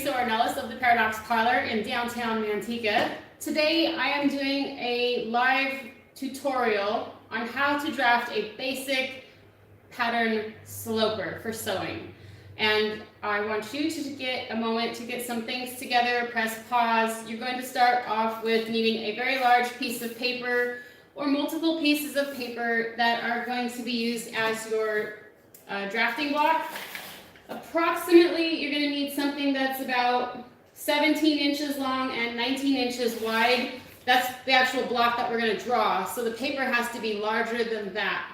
Teresa of the Paradox Parlor in downtown Manteca. Today I am doing a live tutorial on how to draft a basic pattern sloper for sewing. And I want you to get a moment to get some things together, press pause. You're going to start off with needing a very large piece of paper or multiple pieces of paper that are going to be used as your drafting block. Approximately, you're going to need something that's about 17 inches long and 19 inches wide. That's the actual block that we're going to draw. So the paper has to be larger than that.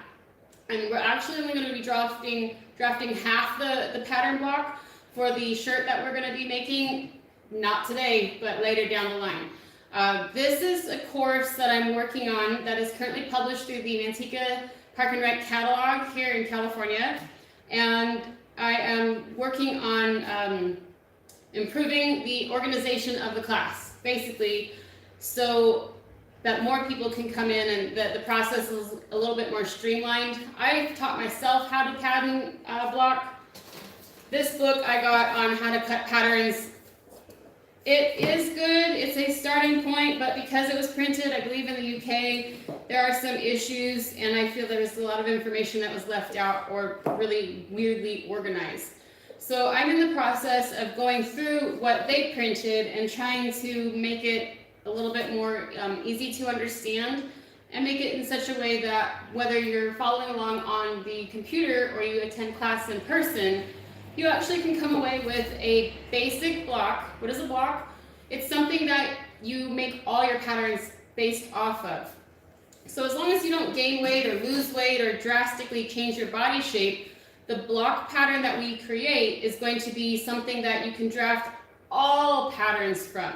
And we're actually only going to be drafting half the pattern block for the shirt that we're going to be making, not today, but later down the line. This is a course that I'm working on that is currently published through the Manteca Park and Rec catalog here in California. And I am working on improving the organization of the class, basically, so that more people can come in and that the process is a little bit more streamlined. I've taught myself how to pattern block. This book I got on how to cut patterns. It is good, it's a starting point, but because it was printed, I believe in the UK, there are some issues, and I feel there was a lot of information that was left out or really weirdly organized. So I'm in the process of going through what they printed and trying to make it a little bit more easy to understand and make it in such a way that whether you're following along on the computer or you attend class in person, you actually can come away with a basic block. What is a block? It's something that you make all your patterns based off of. So as long as you don't gain weight or lose weight or drastically change your body shape, the block pattern that we create is going to be something that you can draft all patterns from.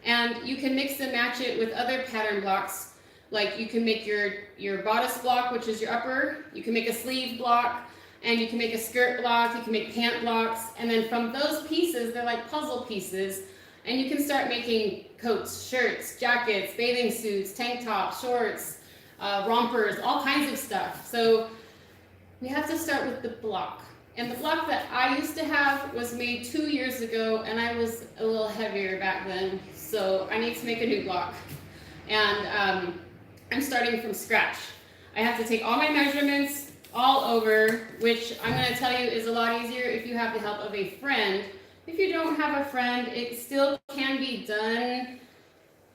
And you can mix and match it with other pattern blocks. Like you can make your bodice block, which is your upper. You can make a sleeve block. And you can make a skirt block, you can make pant blocks, and then from those pieces, they're like puzzle pieces, and you can start making coats, shirts, jackets, bathing suits, tank tops, shorts, rompers, all kinds of stuff. So we have to start with the block. And the block that I used to have was made 2 years ago, and I was a little heavier back then, so I need to make a new block. And I'm starting from scratch. I have to take all my measurements, all over, which I'm going to tell you is a lot easier if you have the help of a friend. If you don't have a friend, it still can be done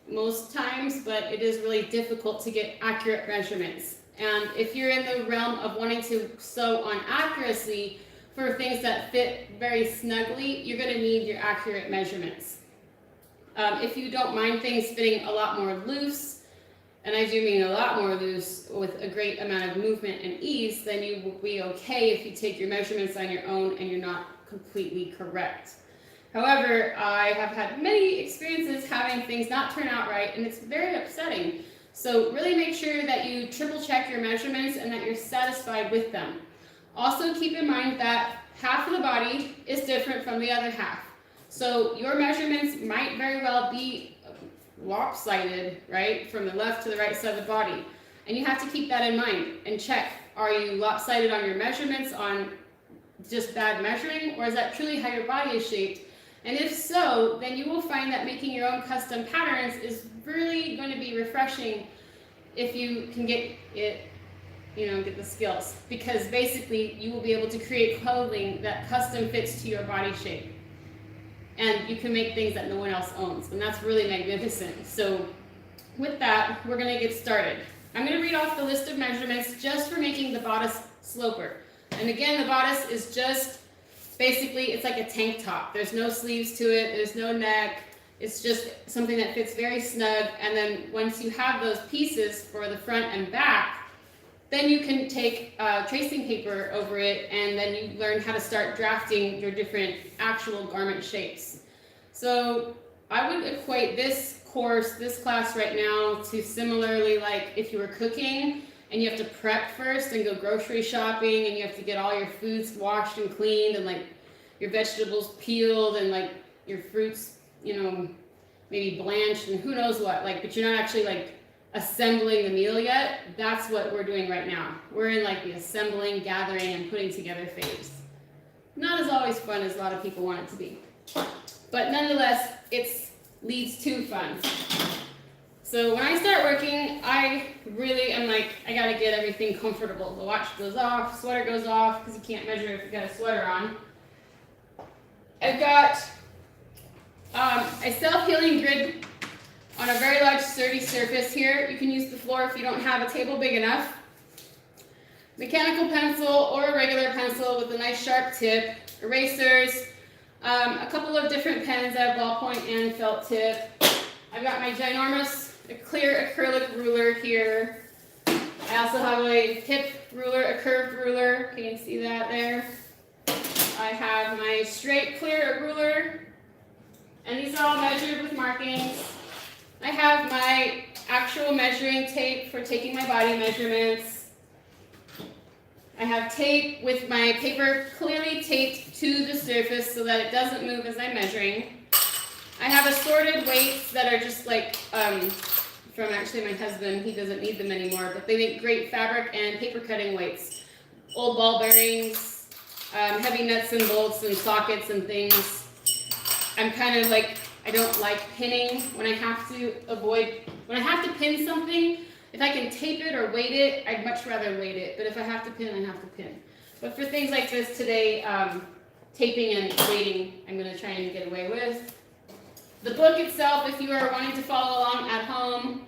most times, but it is really difficult to get accurate measurements. And if you're in the realm of wanting to sew on accuracy for things that fit very snugly, you're going to need your accurate measurements. If you don't mind things fitting a lot more loose, and I do mean a lot more loose with a great amount of movement and ease, then you will be okay if you take your measurements on your own and you're not completely correct. However, I have had many experiences having things not turn out right, and it's very upsetting. So really make sure that you triple check your measurements and that you're satisfied with them. Also keep in mind that half of the body is different from the other half. So your measurements might very well be lopsided, right, from the left to the right side of the body, and you have to keep that in mind and check, are you lopsided on your measurements on just bad measuring, or is that truly how your body is shaped? And if so, then you will find that making your own custom patterns is really going to be refreshing if you can get it, get the skills, because basically you will be able to create clothing that custom fits to your body shape. And you can make things that no one else owns, and that's really magnificent. So with that, we're going to get started. I'm going to read off the list of measurements just for making the bodice sloper. And again, the bodice is just basically, it's like a tank top. There's no sleeves to it, there's no neck. It's just something that fits very snug. And then once you have those pieces for the front and back, then you can take tracing paper over it, and then you learn how to start drafting your different actual garment shapes. So I would equate this course, this class right now, to similarly like if you were cooking and you have to prep first and go grocery shopping, and you have to get all your foods washed and cleaned, and like your vegetables peeled, and like your fruits, maybe blanched, and who knows what, but you're not actually like assembling the meal yet. That's what we're doing right now. We're in like the assembling, gathering, and putting together phase. Not as always fun as a lot of people want it to be. but nonetheless, it leads to fun. So when I start working, I really am like, I gotta get everything comfortable. The watch goes off, sweater goes off, because you can't measure if you got a sweater on. I've got a self-healing grid on a very large sturdy surface here. You can use the floor if you don't have a table big enough. Mechanical pencil or a regular pencil with a nice sharp tip. Erasers. A couple of different pens. I have ballpoint and felt tip. I've got my ginormous clear acrylic ruler here. I also have a hip ruler, a curved ruler. Can you see that there? I have my straight clear ruler, and these are all measured with markings. I have my actual measuring tape for taking my body measurements. I have tape with my paper clearly taped to the surface so that it doesn't move as I'm measuring. I have assorted weights that are just like from actually my husband. He doesn't need them anymore, but they make great fabric and paper cutting weights. Old ball bearings, heavy nuts and bolts and sockets and things. I'm kind of like, I don't like pinning when I have to pin something. If I can tape it or weight it, I'd much rather weight it. But if I have to pin, I have to pin. But for things like this today, taping and weighting, I'm going to try and get away with. The book itself, if you are wanting to follow along at home,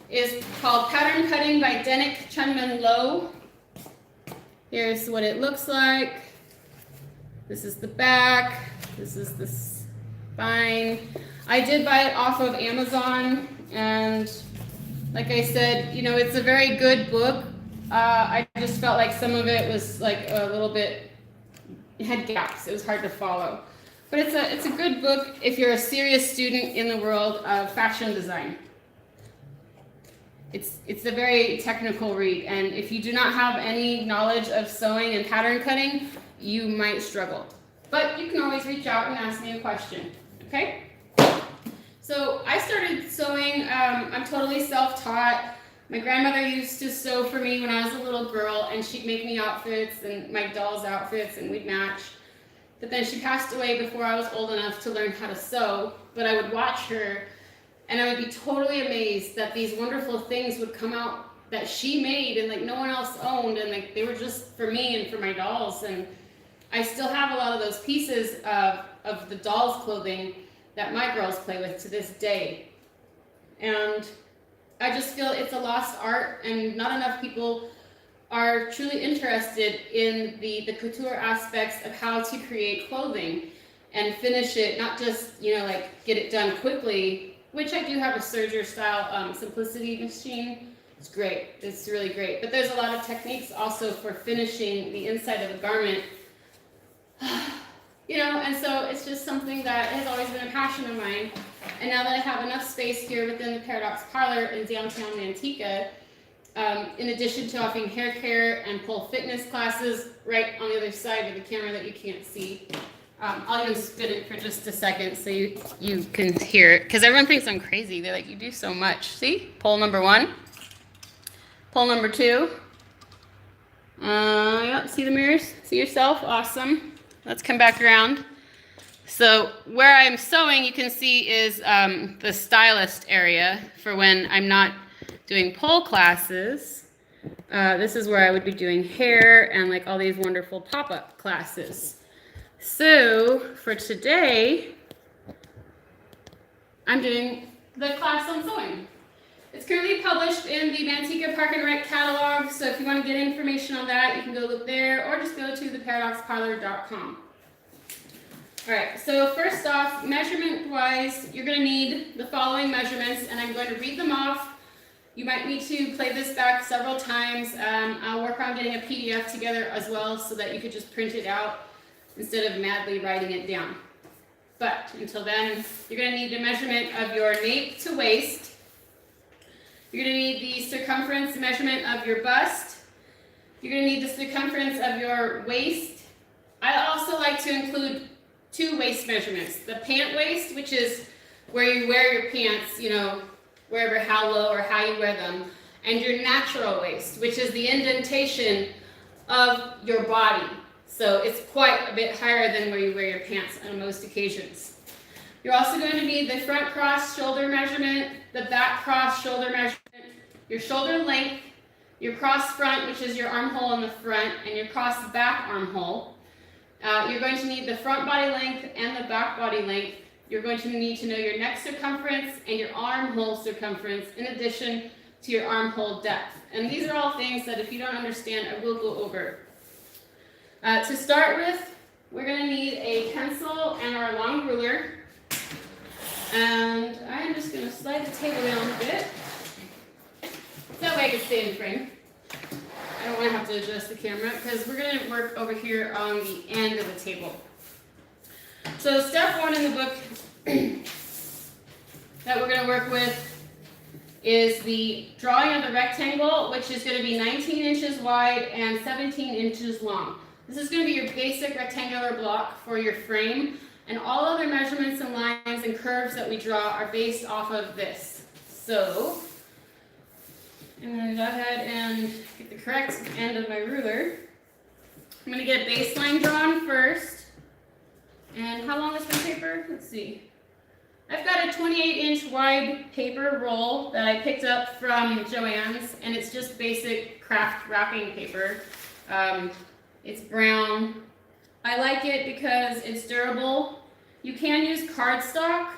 is called Pattern Cutting by Denik Chunman Low. Here's what it looks like. This is the back. This is the spine. I did buy it off of Amazon, and like I said, you know, it's a very good book. I just felt like some of it was like a little bit, it had gaps. It was hard to follow. But it's a good book if you're a serious student in the world of fashion design. It's a very technical read, and if you do not have any knowledge of sewing and pattern cutting, you might struggle. But you can always reach out and ask me a question, okay? So I started sewing, I'm totally self-taught. My grandmother used to sew for me when I was a little girl, and she'd make me outfits and my dolls' outfits, and we'd match. But then she passed away before I was old enough to learn how to sew, but I would watch her, and I would be totally amazed that these wonderful things would come out that she made and like no one else owned, and like they were just for me and for my dolls. And I still have a lot of those pieces of the dolls' clothing that my girls play with to this day. And I just feel it's a lost art, and not enough people are truly interested in the couture aspects of how to create clothing and finish it, not just, you know, like get it done quickly, which I do have a serger style simplicity machine. It's great, it's really great. But there's a lot of techniques also for finishing the inside of a garment. You know, and so it's just something that has always been a passion of mine. And now that I have enough space here within the Paradox Parlor in downtown Manteca, in addition to offering hair care and pole fitness classes right on the other side of the camera that you can't see, I'll even spin it for just a second so you can hear it, because everyone thinks I'm crazy. They're like, you do so much. See? Pole number 1. Pole number 2. Yep, see the mirrors? See yourself? Awesome. Let's come back around. So where I'm sewing, you can see, is the stylist area for when I'm not doing pole classes. This is where I would be doing hair and like all these wonderful pop-up classes. So for today, I'm doing the class on sewing. It's currently published in the Manteca Park and Rec catalog, so if you want to get information on that, you can go look there, or just go to theparadoxparlor.com. Alright, so first off, measurement-wise, you're going to need the following measurements, and I'm going to read them off. You might need to play this back several times. I'll work on getting a PDF together as well, so that you could just print it out instead of madly writing it down. But until then, you're going to need a measurement of your nape to waist. You're going to need the circumference measurement of your bust. You're going to need the circumference of your waist. I also like to include 2 waist measurements. The pant waist, which is where you wear your pants, you know, wherever, how low or how you wear them. And your natural waist, which is the indentation of your body. So it's quite a bit higher than where you wear your pants on most occasions. You're also going to need the front cross shoulder measurement, the back cross shoulder measurement, your shoulder length, your cross front, which is your armhole in the front, and your cross back armhole. You're going to need the front body length and the back body length. You're going to need to know your neck circumference and your armhole circumference, in addition to your armhole depth. And these are all things that if you don't understand, I will go over. To start with, we're going to need a pencil and our long ruler. And I'm just going to slide the table down a bit. That way I can stay in frame. I don't want to have to adjust the camera because we're going to work over here on the end of the table. So step one in the book that we're going to work with is the drawing of the rectangle, which is going to be 19 inches wide and 17 inches long. This is going to be your basic rectangular block for your frame, and all other measurements and lines and curves that we draw are based off of this. So I'm going to go ahead and get the correct end of my ruler. I'm going to get a baseline drawn first. And how long is my paper? Let's see. I've got a 28-inch wide paper roll that I picked up from Joann's, and it's just basic craft wrapping paper. It's brown. I like it because it's durable. You can use cardstock.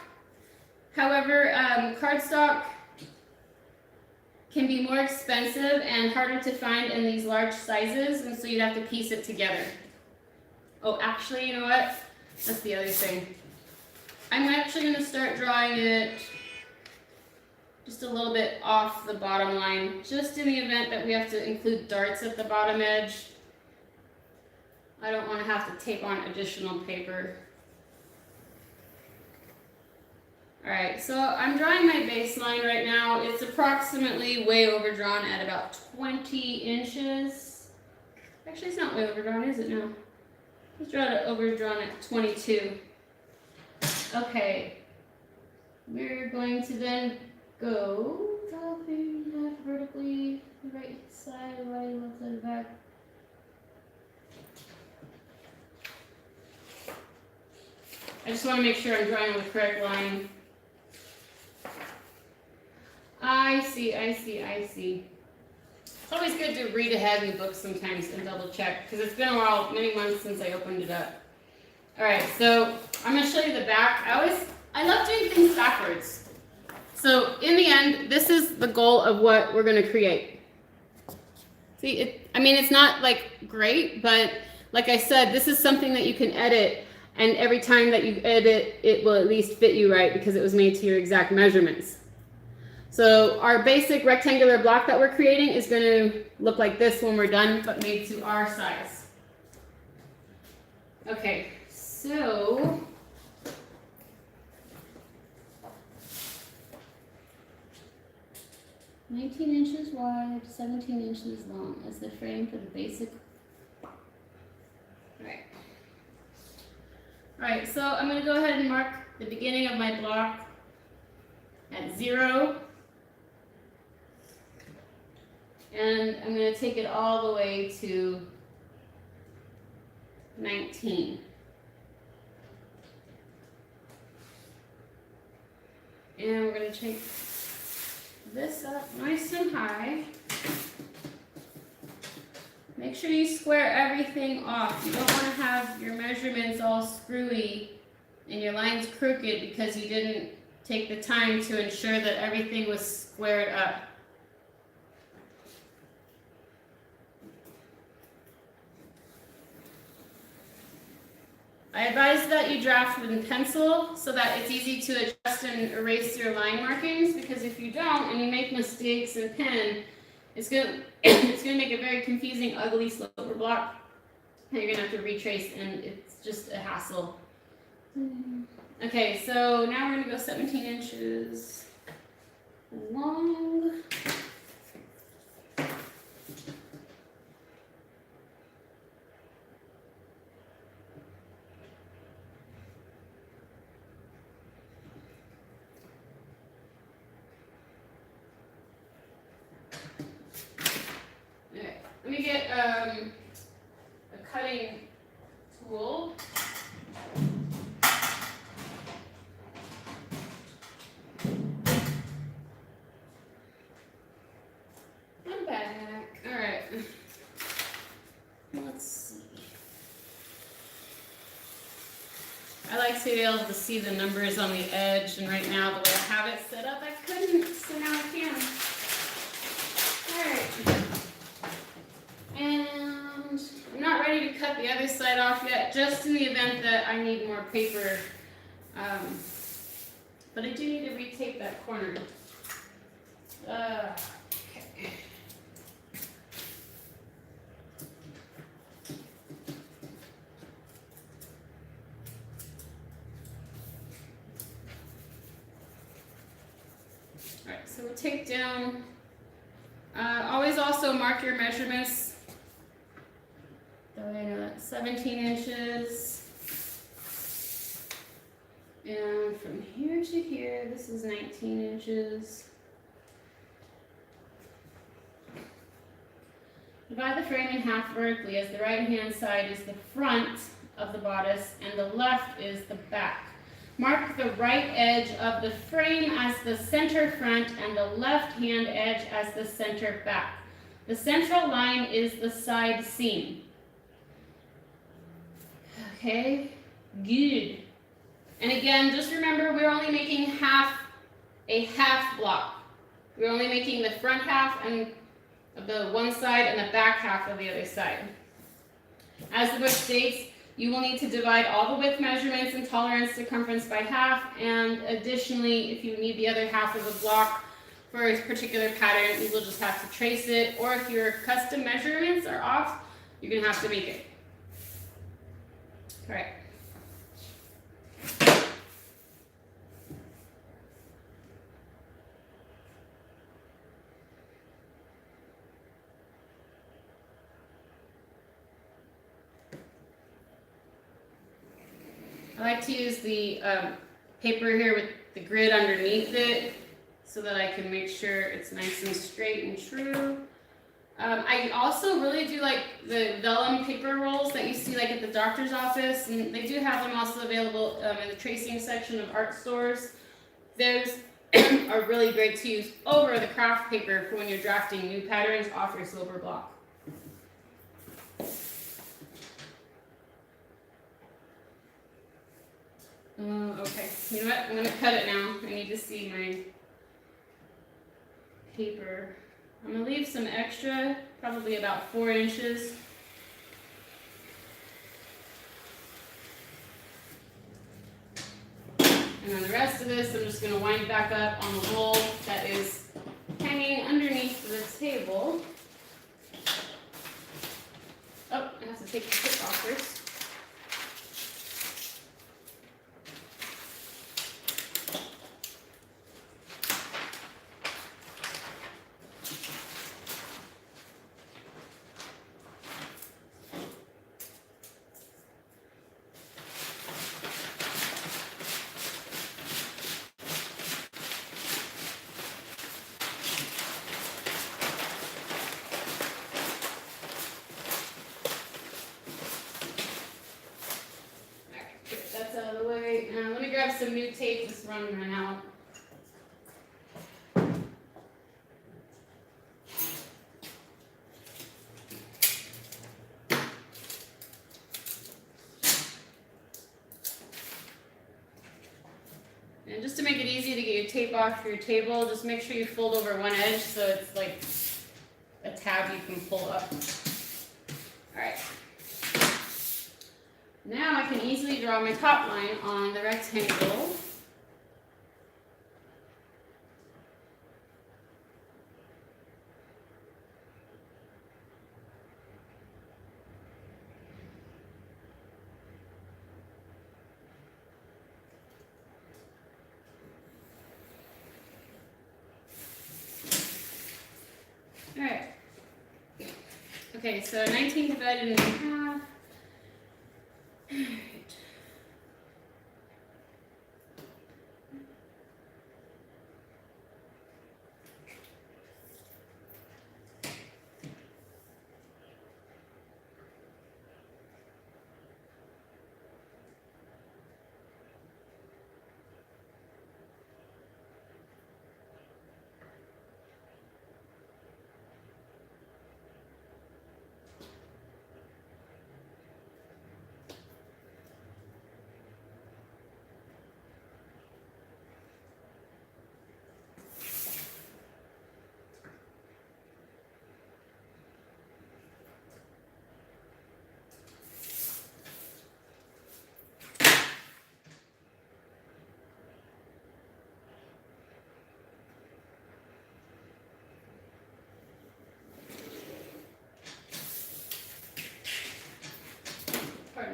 However, cardstock can be more expensive and harder to find in these large sizes, and so you'd have to piece it together. Oh, actually, you know what? That's the other thing. I'm actually going to start drawing it just a little bit off the bottom line, just in the event that we have to include darts at the bottom edge. I don't want to have to tape on additional paper. Alright, so I'm drawing my baseline right now. It's approximately way overdrawn at about 20 inches. Actually, it's not way overdrawn, is it now? Let's draw it overdrawn at 22. Okay, we're going to then go draw left vertically, right side, right, left side, back. I just want to make sure I'm drawing on the correct line. I see. It's always good to read ahead in books sometimes and double check, because it's been a while, many months since I opened it up. Alright, so I'm going to show you the back. I love doing things backwards. So in the end, this is the goal of what we're going to create. See, it's not like great, but like I said, this is something that you can edit, and every time that you edit, it will at least fit you right because it was made to your exact measurements. So our basic rectangular block that we're creating is going to look like this when we're done, but made to our size. Okay, so "19 inches wide, 17 inches long" as the frame for the basic. Alright, so I'm going to go ahead and mark the beginning of my block at 0. And I'm going to take it all the way to 19. And we're going to take this up nice and high. Make sure you square everything off. You don't want to have your measurements all screwy and your lines crooked because you didn't take the time to ensure that everything was squared up. I advise that you draft with pencil so that it's easy to adjust and erase your line markings, because if you don't and you make mistakes in pen, it's going to make a very confusing, ugly sloper block that you're going to have to retrace, and it's just a hassle. Okay, so now we're going to go 17 inches long. Let me get a cutting tool. I like to be able to see the numbers on the edge, and right now, the way I have it set up, I couldn't, so now I can. Alright. And I'm not ready to cut the other side off yet, just in the event that I need more paper. But I do need to retape that corner. Okay. Alright, so we'll take down, always also mark your measurements. That way I know that's 17 inches. And from here to here, this is 19 inches. Divide the frame in half vertically, as the right hand side is the front of the bodice and the left is the back. Mark the right edge of the frame as the center front and the left hand edge as the center back. The central line is the side seam. Okay, good. And again, just remember we're only making a half block. We're only making the front half and of the one side and the back half of the other side. As the book states, you will need to divide all the width measurements and tolerance circumference by half, and additionally, if you need the other half of the block for a particular pattern, you will just have to trace it, or if your custom measurements are off, you're going to have to make it. All right. I like to use the paper here with the grid underneath it so that I can make sure it's nice and straight and true. I also really do like the vellum paper rolls that you see like at the doctor's office, and they do have them also available in the tracing section of art stores. Those are really great to use over the craft paper for when you're drafting new patterns off your silver block. Okay, you know what? I'm going to cut it now. I need to see my paper. I'm going to leave some extra, probably about 4 inches. And then the rest of this, I'm just going to wind back up on the roll that is hanging underneath the table. Oh, I have to take the tip off first. Some new tape is running out. And just to make it easy to get your tape off your table, just make sure you fold over one edge so it's like a tab you can pull up. Alright. Now I can easily draw my top line on the rectangle. All right. Okay, so 19 divided in half.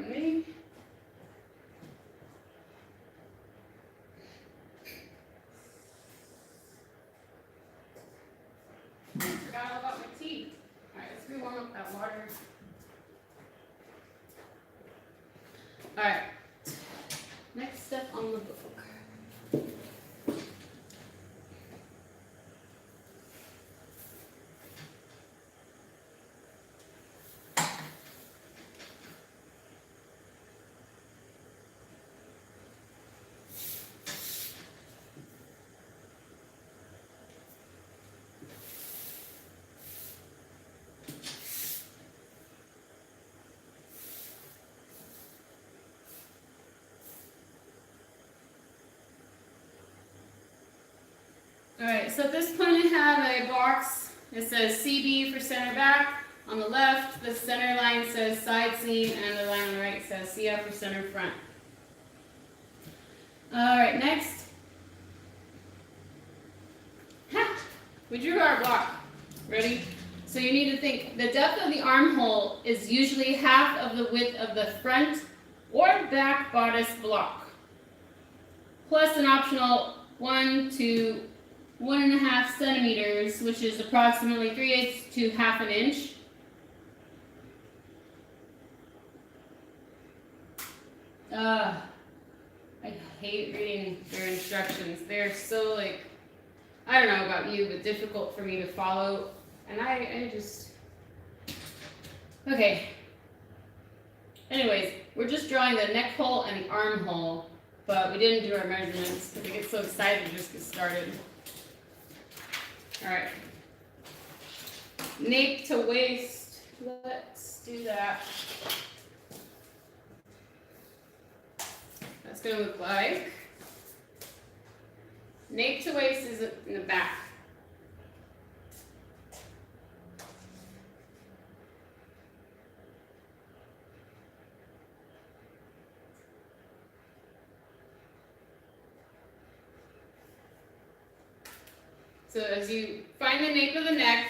Pardon me. Forgot all about my tea. All right, let's go warm up that water. All right. Next step on the book. All right, so at this point I have a box. It says CB for center back. On the left, the center line says side seam, and the line on the right says CF for center front. All right, next. Ha! We drew our block. Ready? So you need to think, the depth of the armhole is usually half of the width of the front or back bodice block, plus an optional 1 to 1.5 centimeters, which is approximately 3/8 to half an inch. I hate reading their instructions. They're so like, I don't know about you, but difficult for me to follow. And I just, okay. Anyways, we're just drawing the neck hole and the armhole, but we didn't do our measurements because we get so excited to just get started. All right, nape to waist, let's do that. That's gonna look like, nape to waist is in the back. So as you find the nape of the neck,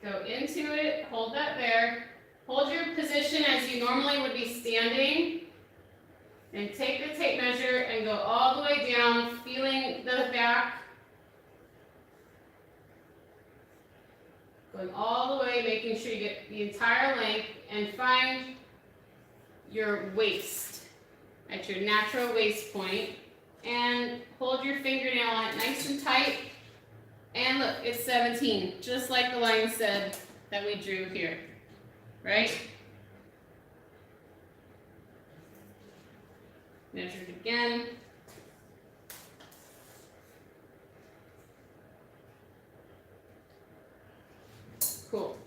go into it, hold that there, hold your position as you normally would be standing, and take the tape measure and go all the way down, feeling the back, going all the way, making sure you get the entire length, and find your waist at your natural waist point. And hold your fingernail on it nice and tight. And look, it's 17, just like the line said that we drew here, right? Measure it again. Cool.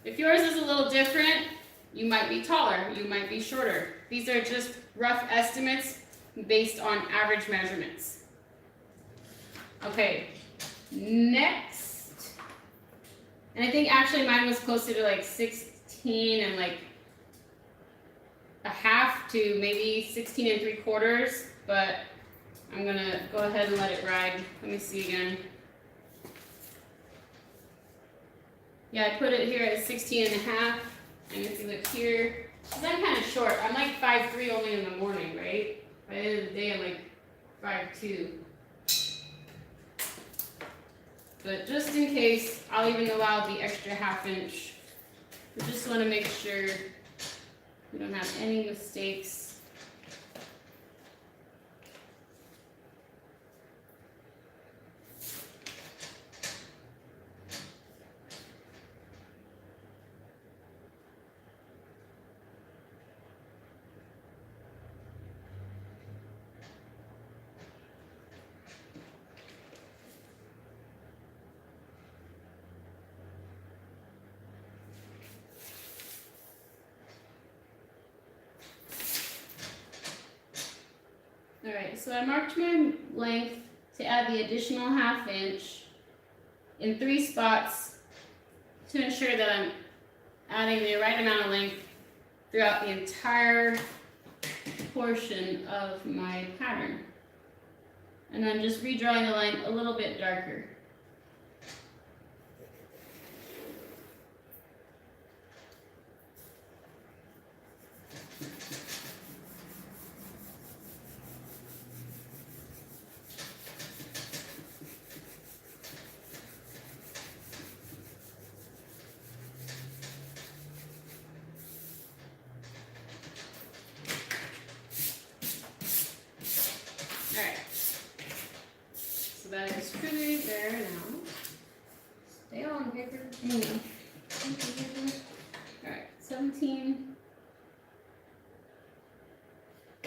If yours is a little different, you might be taller, you might be shorter. These are just rough estimates based on average measurements. Okay, next, and I think actually mine was closer to like 16 and like a half to maybe 16 3/4, but I'm gonna go ahead and let it ride. Let me see again. Yeah, I put it here at 16 and a half, and if you look here, because I'm kind of short, I'm like 5'3" only in the morning, right? By the end of the day, I'm like 5'2". But just in case, I'll even allow the extra ½ inch. We just want to make sure we don't have any mistakes. Alright, so I marked my length to add the additional ½ inch in 3 spots to ensure that I'm adding the right amount of length throughout the entire portion of my pattern. And I'm just redrawing the line a little bit darker. that is truly there now. Stay on paper. Alright, 17.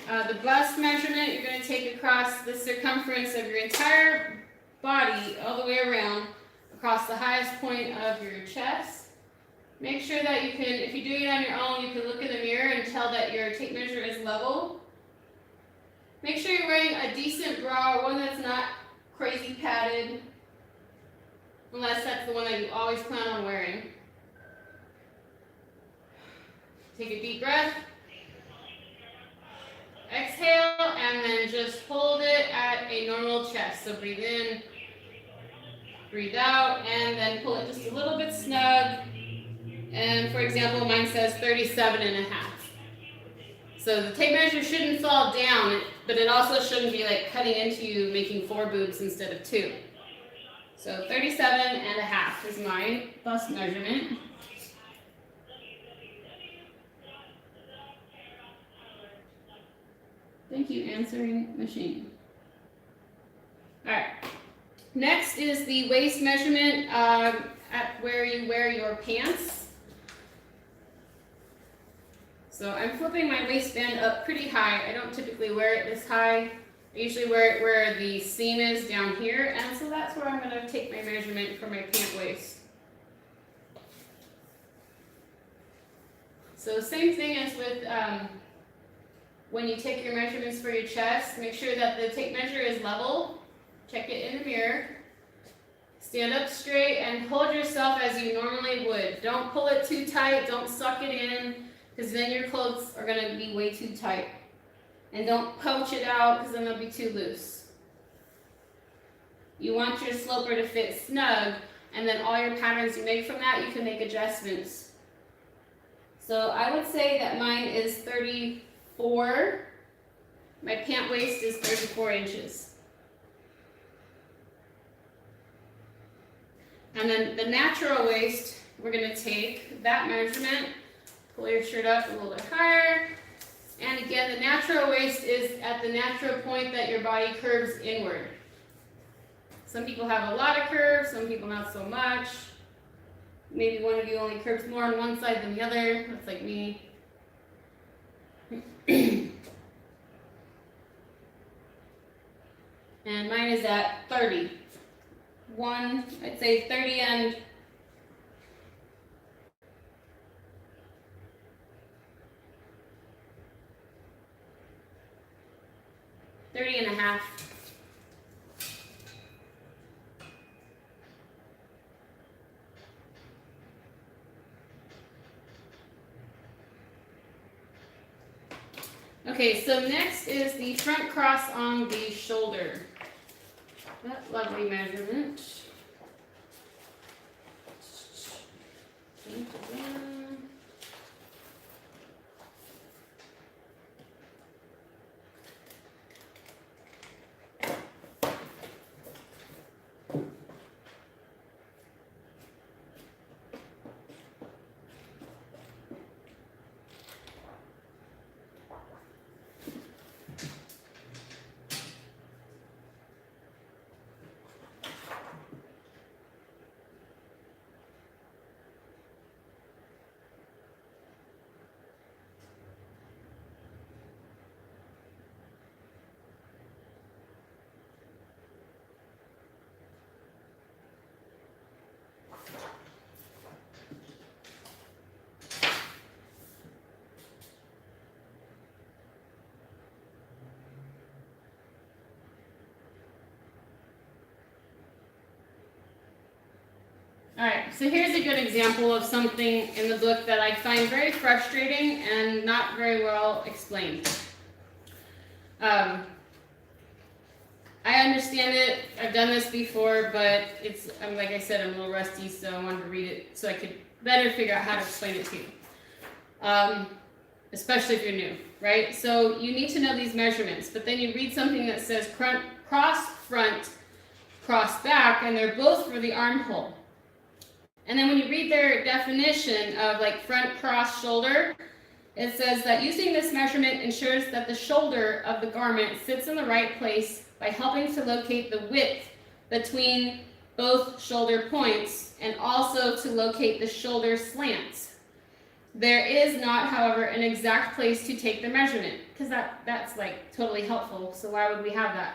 The bust measurement you're going to take across the circumference of your entire body all the way around, across the highest point of your chest. Make sure that you can, if you're doing it on your own, you can look in the mirror and tell that your tape measure is level. Make sure you're wearing a decent bra, one that's not crazy padded, unless that's the one that you always plan on wearing. Take a deep breath. Exhale, and then just hold it at a normal chest. So breathe in, breathe out, and then pull it just a little bit snug. And for example, mine says 37.5. So the tape measure shouldn't fall down, but it also shouldn't be like cutting into you, making 4 boobs instead of 2. So 37.5 is my bust measurement. Thank you, answering machine. All right. Next is the waist measurement at where you wear your pants. So I'm flipping my waistband up pretty high. I don't typically wear it this high. I usually wear it where the seam is down here, and so that's where I'm going to take my measurement for my pant waist. So same thing as with when you take your measurements for your chest, make sure that the tape measure is level. Check it in the mirror. Stand up straight and hold yourself as you normally would. Don't pull it too tight. Don't suck it in, because then your clothes are going to be way too tight. And don't poach it out, because then they'll be too loose. You want your sloper to fit snug, and then all your patterns you make from that, you can make adjustments. So I would say that mine is 34. My pant waist is 34 inches. And then the natural waist, we're going to take that measurement. Pull your shirt up a little bit higher. And again, the natural waist is at the natural point that your body curves inward. Some people have a lot of curves, some people not so much. Maybe one of you only curves more on one side than the other. That's like me. And mine is at 30. I'd say 30 and 30.5. Okay, so next is the front cross on the shoulder. That lovely measurement. All right, so here's a good example of something in the book that I find very frustrating and not very well explained. I understand it, I've done this before, but like I said, I'm a little rusty, so I wanted to read it so I could better figure out how to explain it to you. Especially if you're new, right? So you need to know these measurements, but then you read something that says cross front, cross back, and they're both for the armhole. And then when you read their definition of like front cross shoulder, it says that using this measurement ensures that the shoulder of the garment sits in the right place by helping to locate the width between both shoulder points and also to locate the shoulder slants. There is not, however, an exact place to take the measurement, because that's like totally helpful, so why would we have that?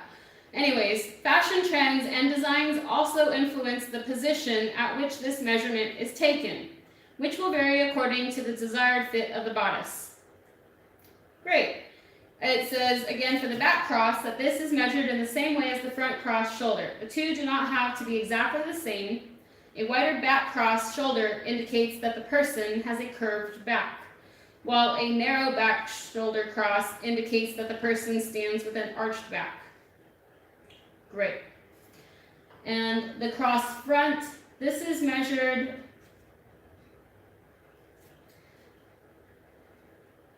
Anyways, fashion trends and designs also influence the position at which this measurement is taken, which will vary according to the desired fit of the bodice. Great. It says, again, for the back cross, that this is measured in the same way as the front cross shoulder. The two do not have to be exactly the same. A wider back cross shoulder indicates that the person has a curved back, while a narrow back shoulder cross indicates that the person stands with an arched back. Great. And the cross front, this is measured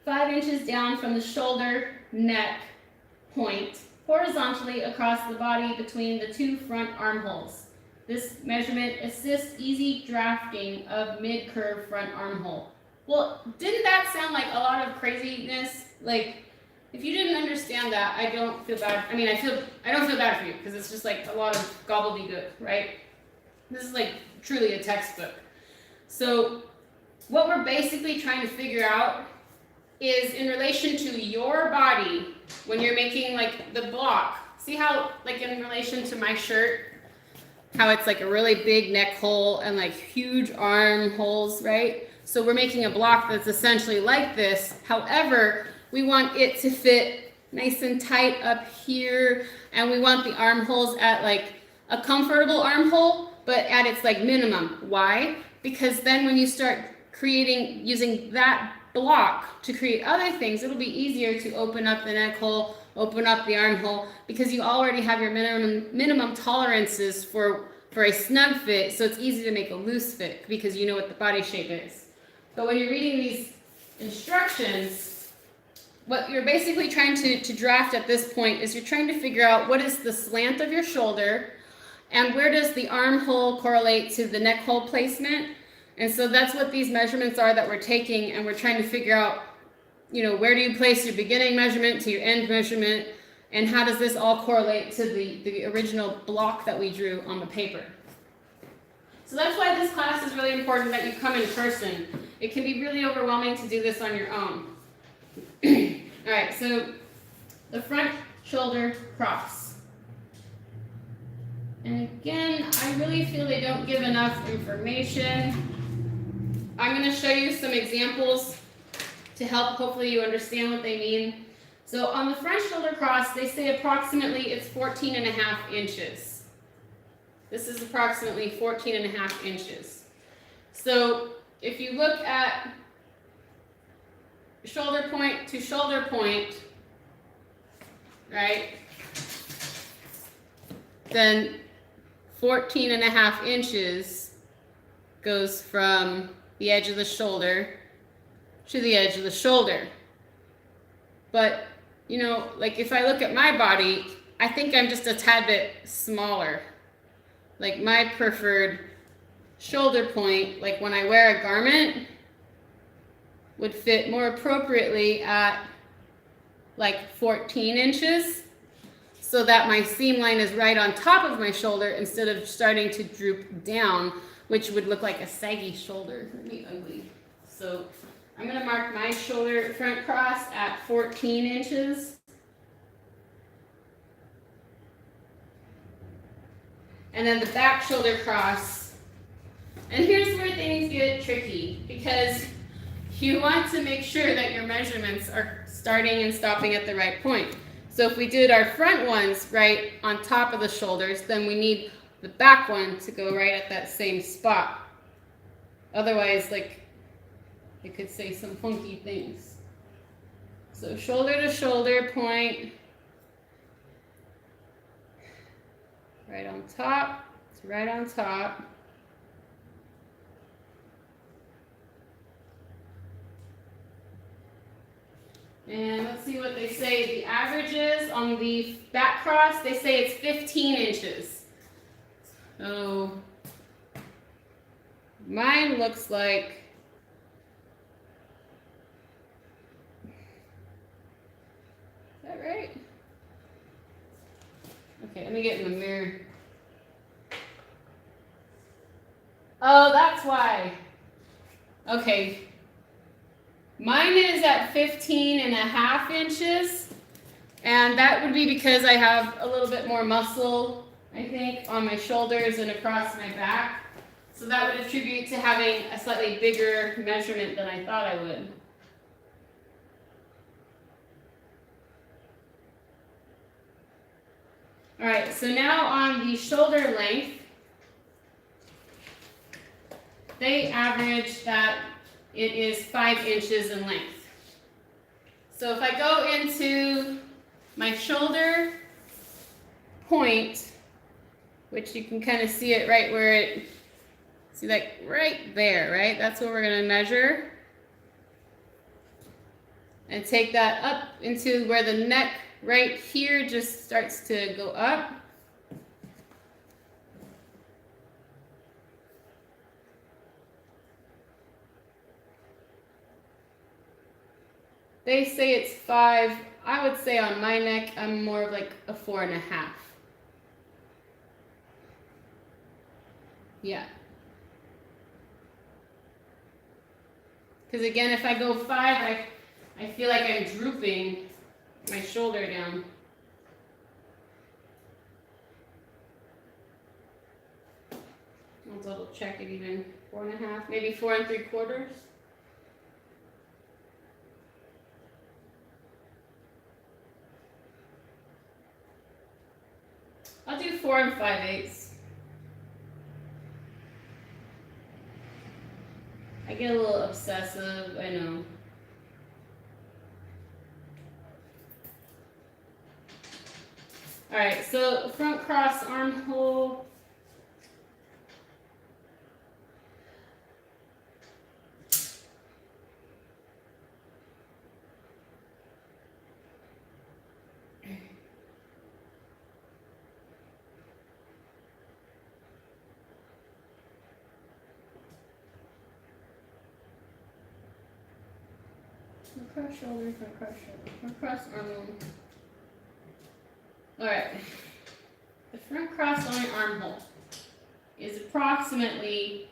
5 inches down from the shoulder neck point, horizontally across the body between the two front armholes. This measurement assists easy drafting of mid-curve front armhole. Well, didn't that sound like a lot of craziness? Like, if you didn't understand that, I don't feel bad. I mean, I don't feel bad for you, because it's just like a lot of gobbledygook, right? This is like truly a textbook. So what we're basically trying to figure out is in relation to your body when you're making like the block. See how, like, in relation to my shirt, how it's like a really big neck hole and like huge arm holes, right? So we're making a block that's essentially like this. However, we want it to fit nice and tight up here, and we want the armholes at like a comfortable armhole, but at its like minimum. Why? Because then when you start creating, using that block to create other things, it'll be easier to open up the neck hole, open up the armhole, because you already have your minimum tolerances for a snug fit, so it's easy to make a loose fit because you know what the body shape is. But when you're reading these instructions, what you're basically trying to draft at this point is you're trying to figure out what is the slant of your shoulder and where does the armhole correlate to the neck hole placement. And so that's what these measurements are that we're taking, and we're trying to figure out, you know, where do you place your beginning measurement to your end measurement, and how does this all correlate to the original block that we drew on the paper. So that's why this class is really important, that you come in person. It can be really overwhelming to do this on your own. All right, so the front shoulder cross. And again, I really feel they don't give enough information. I'm going to show you some examples to help hopefully you understand what they mean. So on the front shoulder cross, they say approximately it's 14.5 inches. This is approximately 14.5 inches. So if you look at shoulder point to shoulder point, right, then 14.5 inches goes from the edge of the shoulder to the edge of the shoulder. But, you know, like if I look at my body, I think I'm just a tad bit smaller. Like my preferred shoulder point, like when I wear a garment, would fit more appropriately at like 14 inches, so that my seam line is right on top of my shoulder instead of starting to droop down, which would look like a saggy shoulder. That'd be ugly. So I'm going to mark my shoulder front cross at 14 inches. And then the back shoulder cross. And here's where things get tricky, because you want to make sure that your measurements are starting and stopping at the right point. So if we did our front ones right on top of the shoulders, then we need the back one to go right at that same spot. Otherwise, like, it could say some funky things. So shoulder to shoulder point, right on top, it's right on top. And let's see what they say. The averages on the back cross, they say it's 15 inches. So mine looks like, is that right? Okay, let me get in the mirror. Oh, that's why. Okay. Mine is at 15.5 inches. And that would be because I have a little bit more muscle, I think, on my shoulders and across my back. So that would attribute to having a slightly bigger measurement than I thought I would. All right, so now on the shoulder length, they average that it is 5 inches in length. So if I go into my shoulder point, which you can kind of see it right where it, see like right there, right? That's what we're going to measure. And take that up into where the neck right here just starts to go up. They say it's 5. I would say on my neck, I'm more of like a 4.5. Yeah. Because again, if I go 5, I feel like I'm drooping my shoulder down. I'll double check it even. 4.5, maybe 4 3/4. I'll do 4 5/8. I get a little obsessive, I know. All right, so front cross armhole. Front cross shoulder, front cross shoulder, front cross armhole. All right, the front cross on my armhole is approximately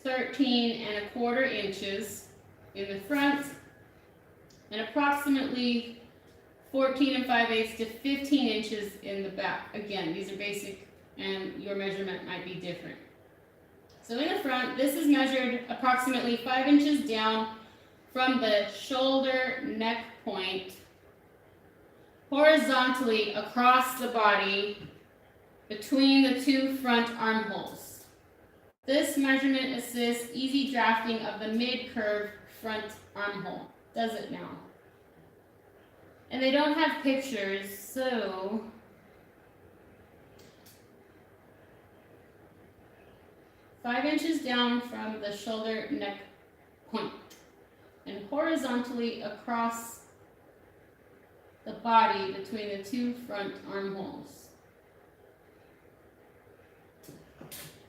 13.25 inches in the front and approximately 14 5/8 to 15 inches in the back. Again, these are basic and your measurement might be different. So in the front, this is measured approximately 5 inches down from the shoulder neck point horizontally across the body between the 2 front armholes. This measurement assists easy drafting of the mid-curve front armhole. Does it now? And they don't have pictures, so five inches down from the shoulder neck point and horizontally across the body between the 2 front armholes.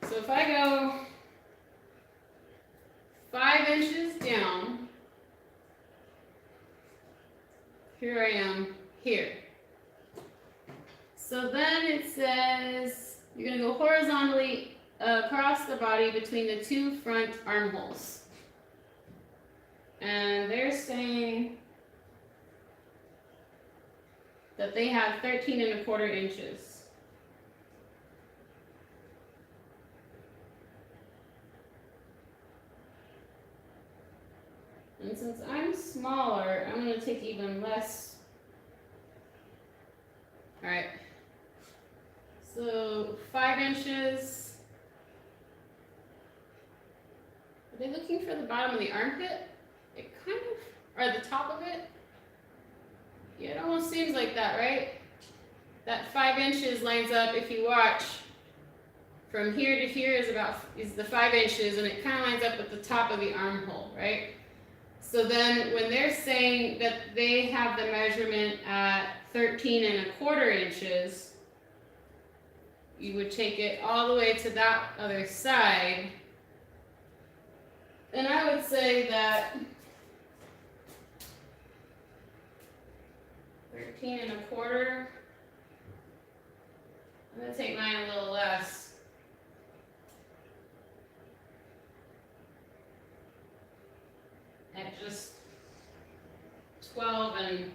So if I go 5 inches down, here I am here. So then it says you're going to go horizontally across the body between the 2 front armholes. And they're saying that they have 13.25 inches. And since I'm smaller, I'm going to take even less. All right. So 5 inches. Are they looking for the bottom of the armpit? It kind of, or the top of it? Yeah, it almost seems like that, right? That 5 inches lines up, if you watch, from here to here is the 5 inches, and it kind of lines up at the top of the armhole, right? So then when they're saying that they have the measurement at 13.25 inches, you would take it all the way to that other side. And I would say that 13.25, I'm going to take mine a little less. just 12 and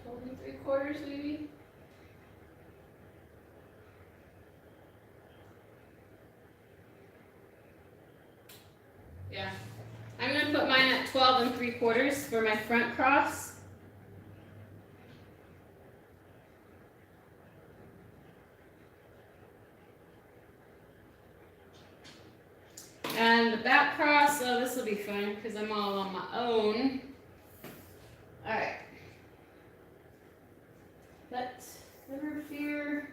12 3/4 maybe. Yeah, I'm going to put mine at 12 3/4 for my front cross. And the back cross, oh, this will be fun because I'm all on my own. All right. But never fear.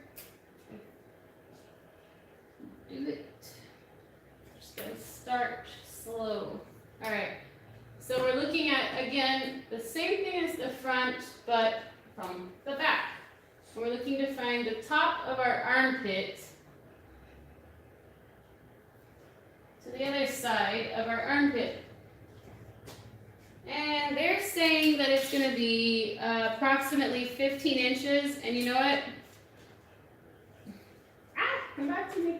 Do it. Just gotta start slow. All right. So we're looking at, again, the same thing as the front, but from the back. We're looking to find the top of our armpit to the other side of our armpit. And they're saying that it's going to be approximately 15 inches. And you know what? Ah, come back to me.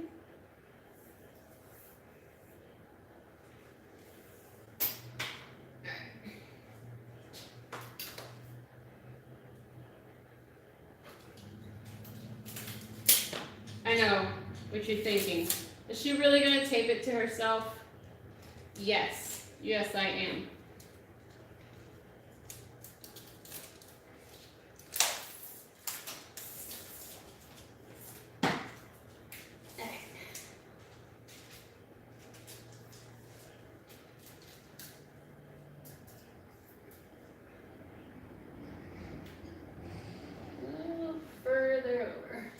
I know what you're thinking. Is she really going to tape it to herself? Yes. Yes, I am. A little further over.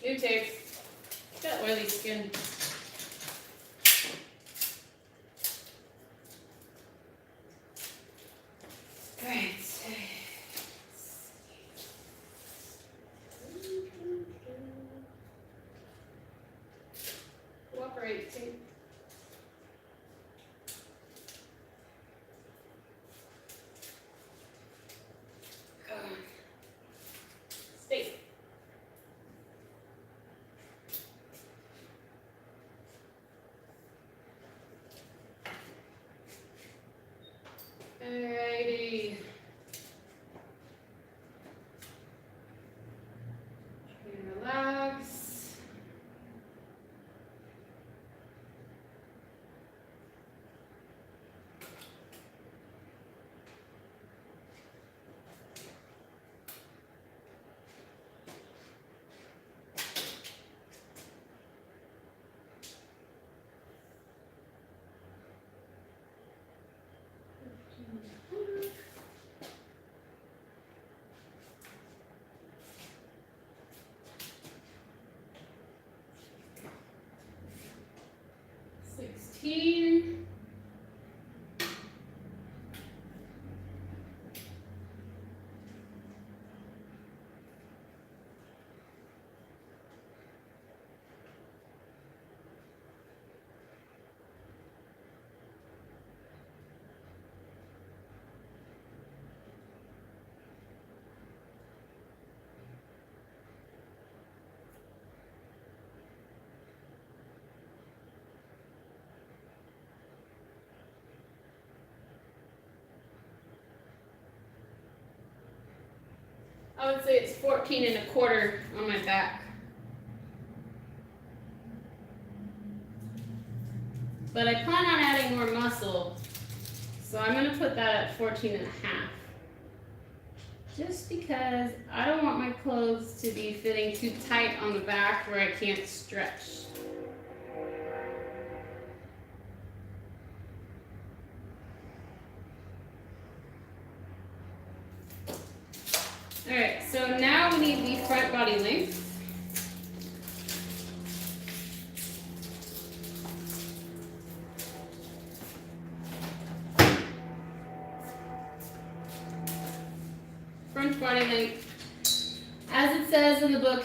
New tape. Got oily skin. Alright. Cooperate, tape. Stay. Alrighty. And relax. $16. I would say it's 14 1/4 on my back. But I plan on adding more muscle, so I'm going to put that at 14 1/2. Just because I don't want my clothes to be fitting too tight on the back where I can't stretch. Alright, so now we need the front body length. Front body length, as it says in the book,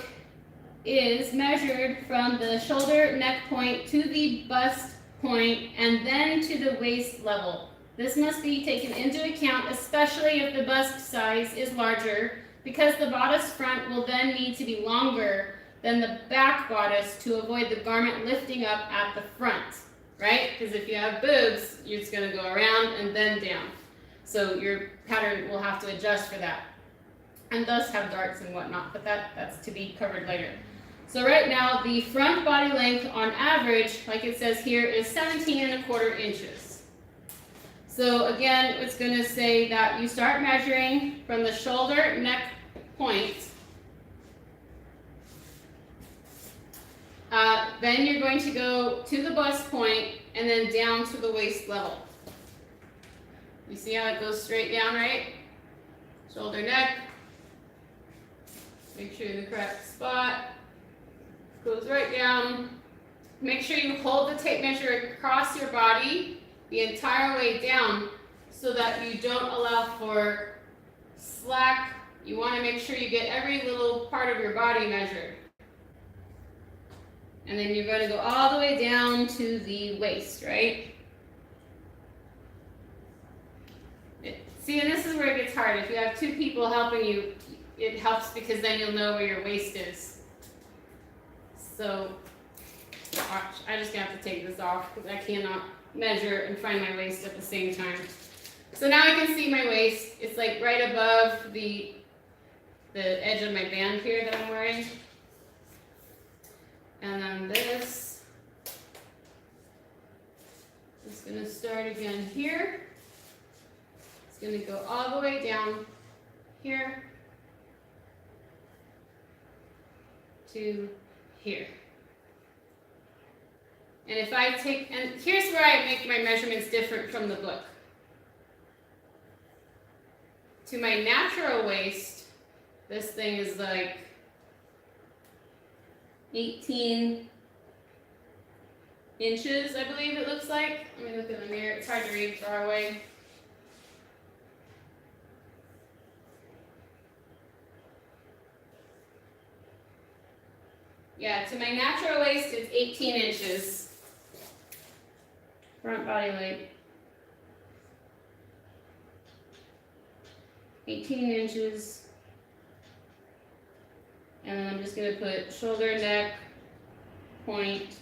is measured from the shoulder neck point to the bust point, and then to the waist level. This must be taken into account, especially if the bust size is larger, because the bodice front will then need to be longer than the back bodice to avoid the garment lifting up at the front, right? Because if you have boobs, you're just going to go around and then down. So your pattern will have to adjust for that, and thus have darts and whatnot, but that's to be covered later. So right now, the front body length on average, like it says here, is 17¼ inches. So again, it's going to say that you start measuring from the shoulder neck point. Then you're going to go to the bust point and then down to the waist level. You see how it goes straight down, right? Shoulder, neck. Make sure you're in the correct spot. Goes right down. Make sure you hold the tape measure across your body the entire way down so that you don't allow for slack. You want to make sure you get every little part of your body measured. And then you're going to go all the way down to the waist, right? See, and this is where it gets hard. If you have two people helping you, it helps because then you'll know where your waist is. So, watch, I'm just going to have to take this off because I cannot measure and find my waist at the same time. So now I can see my waist. It's like right above the edge of my band here that I'm wearing. And then this is going to start again here. It's going to go all the way down here to here. And if I take, and here's where I make my measurements different from the book. To my natural waist, this thing is like 18 inches, I believe it looks like. Let me look in the mirror. It's hard to read far away. Yeah, to my natural waist, it's 18 inches. Front body length. 18 inches. And then I'm just going to put shoulder, neck, point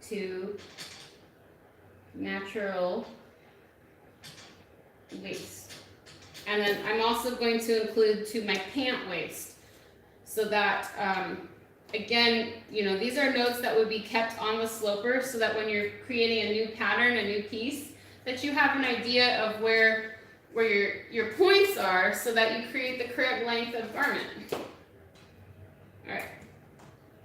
to natural waist. And then I'm also going to include to my pant waist. So that, again, you know, these are notes that would be kept on the sloper so that when you're creating a new pattern, a new piece, that you have an idea of where your points are so that you create the correct length of garment. All right.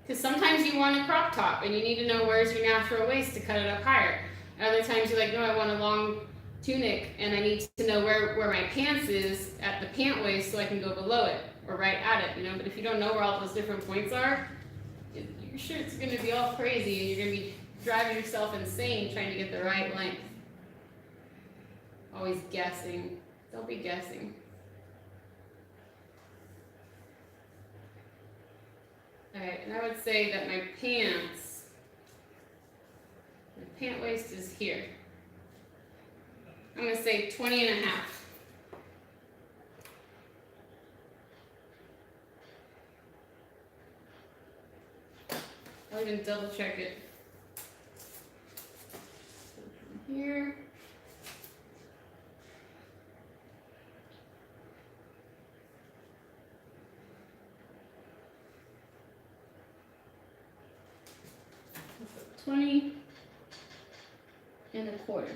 Because sometimes you want a crop top and you need to know where's your natural waist to cut it up higher. And other times you're like, no, I want a long tunic and I need to know where my pants is at the pant waist so I can go below it or right at it, you know. But if you don't know where all those different points are, your shirt's going to be all crazy and you're going to be driving yourself insane trying to get the right length. Always guessing. Don't be guessing. Alright, and I would say that my pant waist is here. I'm going to say 20 and a half. I'll even double check it. So from here. So 20 and a quarter.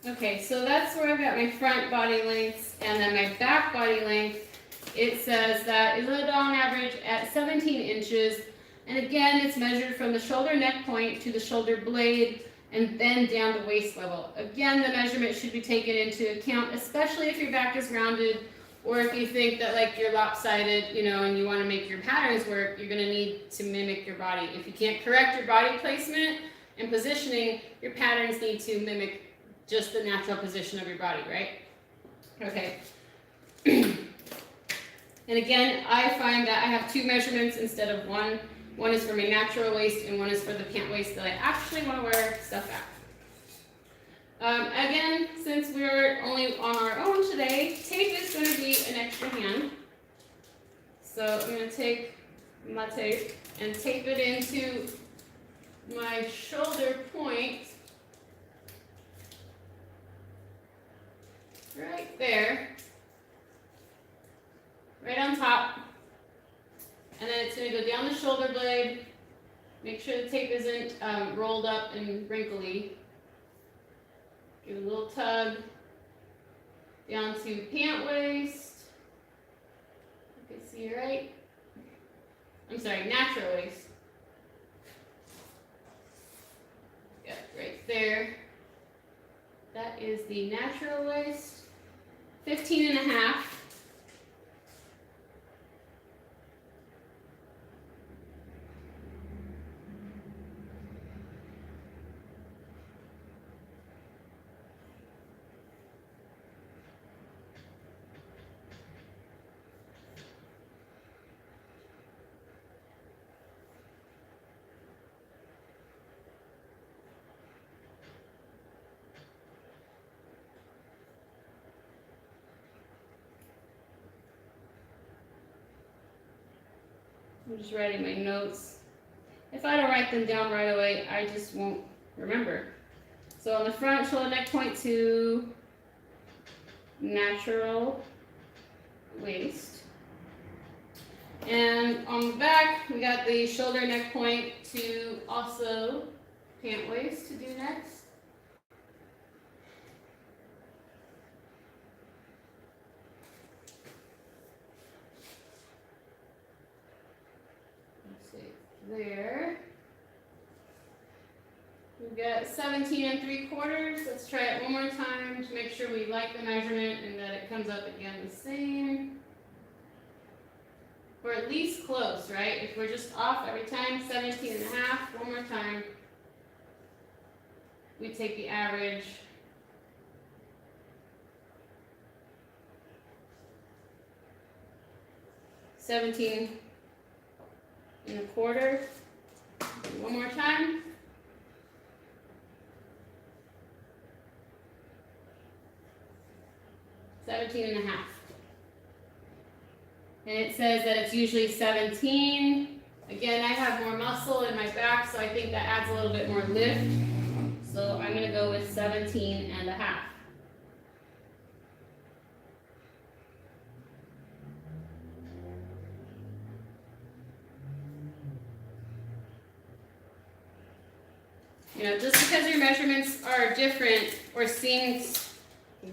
Okay, so that's where I've got my front body lengths, and then my back body length, it says that is on average at 17 inches. And again, it's measured from the shoulder neck point to the shoulder blade and then down to waist level. Again, the measurement should be taken into account, especially if your back is rounded or if you think that like you're lopsided, you know, and you want to make your patterns work, you're going to need to mimic your body. If you can't correct your body placement and positioning, your patterns need to mimic just the natural position of your body, right? Okay. And again, I find that I have two measurements instead of one. One is for my natural waist and one is for the pant waist that I actually want to wear stuff at. Again, since we're only on our own today, tape is going to be an extra hand. So I'm going to take my tape and tape it into my shoulder point right there, right on top. And then it's going to go down the shoulder blade. Make sure the tape isn't rolled up and wrinkly. Give it a little tug down to pant waist. You can see right. I'm sorry, natural waist. Yeah, right there. That is the natural waist. 15 and a half. I'm just writing my notes. If I don't write them down right away, I just won't remember. So on the front, shoulder neck point to natural waist. And on the back, we got the shoulder neck point to also pant waist to do next. There. We've got 17 3/4. Let's try it one more time to make sure we like the measurement and that it comes up again the same. We're at least close, right? If we're just off every time, 17 and a half. One more time. We take the average. $17 1/4. One more time. $17 and a half. And it says that it's usually 17. Again, I have more muscle in my back, so I think that adds a little bit more lift. So I'm going to go with 17 and a half. You know, just because your measurements are different or seems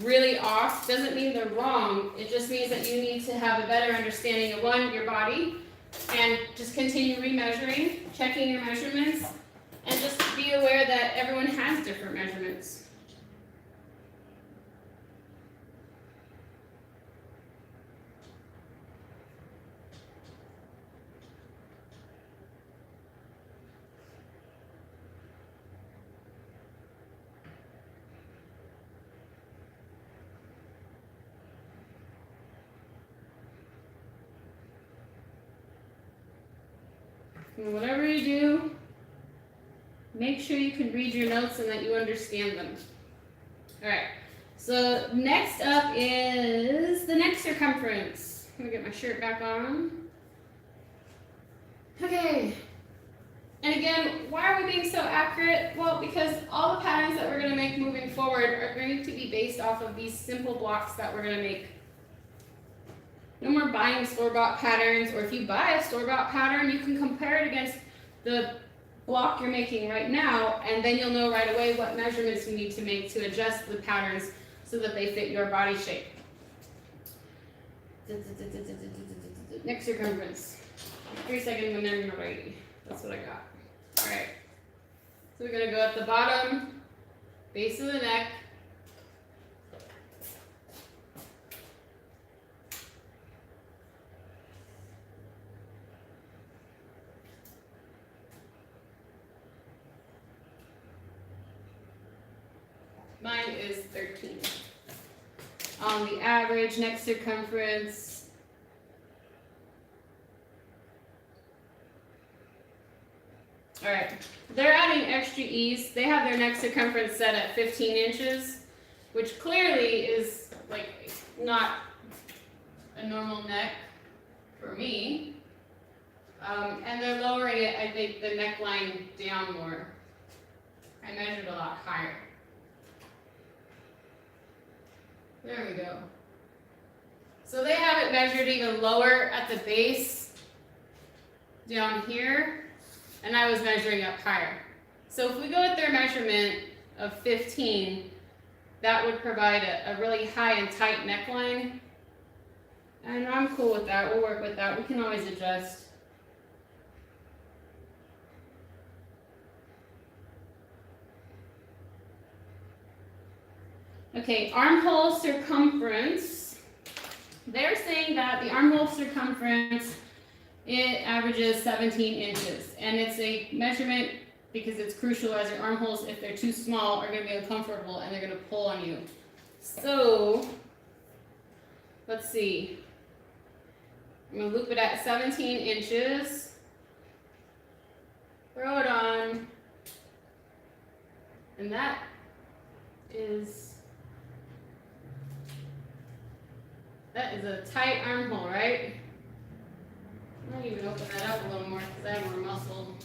really off doesn't mean they're wrong. It just means that you need to have a better understanding of, one, your body, and just continue remeasuring, checking your measurements, and just be aware that everyone has different measurements. And whatever you do, make sure you can read your notes and that you understand them. All right, so next up is the neck circumference. Let me get my shirt back on. Okay, and again, why are we being so accurate? Well, because all the patterns that we're going to make moving forward are going to be based off of these simple blocks that we're going to make. No more buying store-bought patterns, or if you buy a store-bought pattern, you can compare it against the block you're making right now, and then you'll know right away what measurements you need to make to adjust the patterns so that they fit your body shape. Neck circumference. 3 seconds and then we're ready. That's what I got. Alright. So we're going to go at the bottom, base of the neck. Mine is 13. On the average neck circumference, all right, they're adding extra ease. They have their neck circumference set at 15 inches, which clearly is like not a normal neck for me. And they're lowering it, I think, the neckline down more. I measured a lot higher. There we go. So they have it measured even lower at the base down here, and I was measuring up higher. So if we go with their measurement of 15, that would provide a really high and tight neckline. And I'm cool with that. We'll work with that. We can always adjust. Okay, armhole circumference. They're saying that the armhole circumference, it averages 17 inches. And it's a measurement because it's crucial as your armholes, if they're too small, are going to be uncomfortable and they're going to pull on you. So, let's see. I'm going to loop it at 17 inches. Throw it on. And that is a tight armhole, right? I might even open that up a little more because I have more muscle.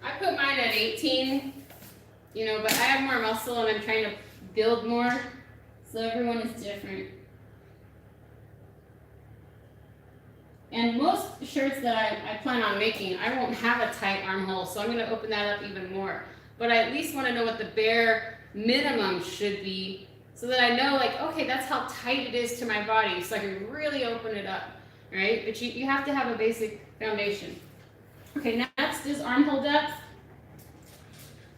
I put mine at 18, but I have more muscle and I'm trying to build more, so everyone is different. And most shirts that I plan on making, I won't have a tight armhole, so I'm going to open that up even more. But I at least want to know what the bare minimum should be so that I know, like, okay, that's how tight it is to my body, so I can really open it up, right? But you have to have a basic foundation. Okay, next is armhole depth.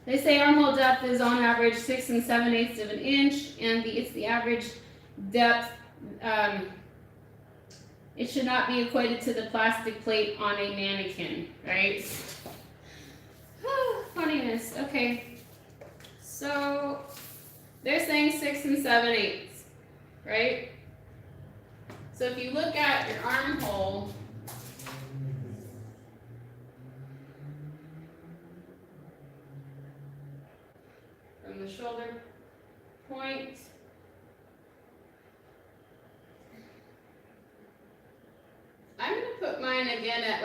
They say armhole depth is on average 6 7/8 of an inch, and it's the average depth. It should not be equated to the plastic plate on a mannequin, right? Funniness. Okay. So they're saying 6 7/8, right? So if you look at your armhole, from the shoulder point, I'm going to put mine again at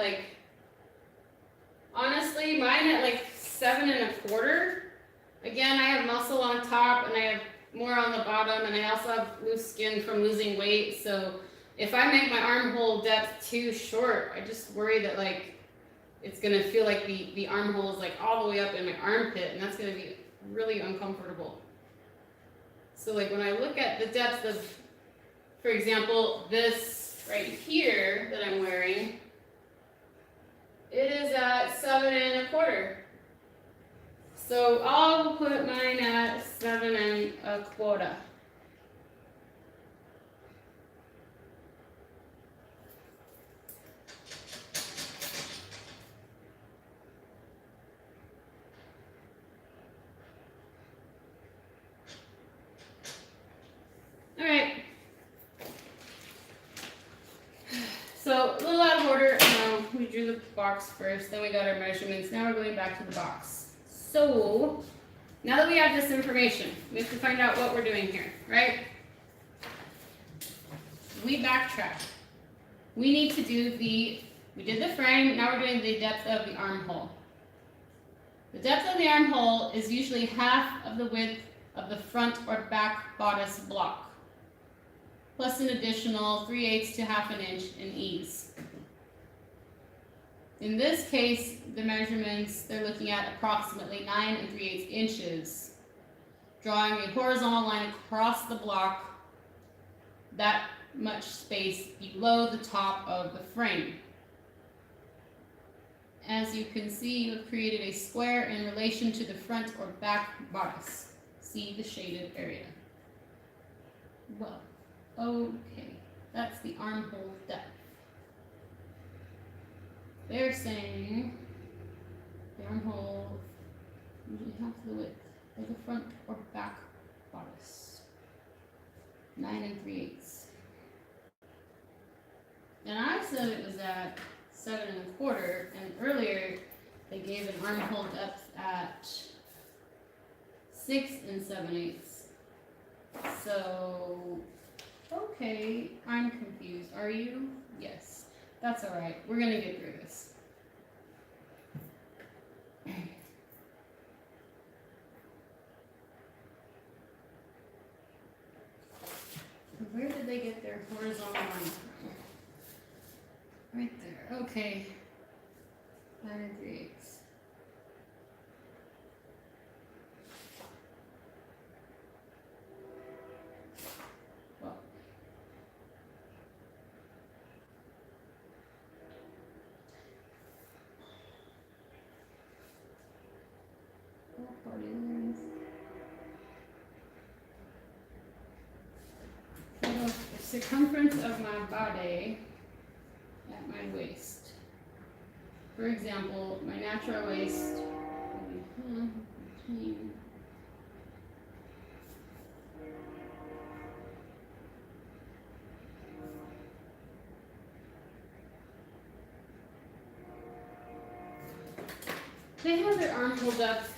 honestly, mine at 7 1/4. Again, I have muscle on top and I have more on the bottom, and I also have loose skin from losing weight. So if I make my armhole depth too short, I just worry that it's going to feel like the armhole is all the way up in my armpit, and that's going to be really uncomfortable. So when I look at the depth of, for example, this right here that I'm wearing, it is at 7 1/4. So I'll put mine at 7 1/4. All right. So a little out of order. We drew the box first, then we got our measurements. Now we're going back to the box. So now that we have this information, we have to find out what we're doing here, right? We backtrack. We need to do we did the frame, now we're doing the depth of the armhole. The depth of the armhole is usually half of the width of the front or back bodice block, plus an additional 3/8 to ½ inch in ease. In this case, the measurements, they're looking at approximately 9 3/8 inches, drawing a horizontal line across the block, that much space below the top of the frame. As you can see, you have created a square in relation to the front or back bodice. See the shaded area. Well, okay, that's the armhole depth. They're saying the armhole usually half the width of the front or back bodice. 9 3/8. And I said it was at 7 1/4, and earlier they gave an armhole depth at 6 7/8. So, okay, I'm confused. Are you? Yes. That's all right. We're gonna get through this. Where did they get their horizontal line from? Right there. Okay. 9 3/8. Well. Party lines. The circumference of my body at my waist. For example, my natural waist would be they have their armhole depth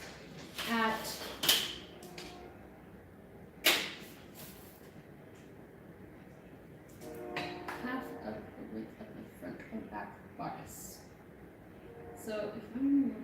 at half of the width of the front or back bodice. So if I'm going to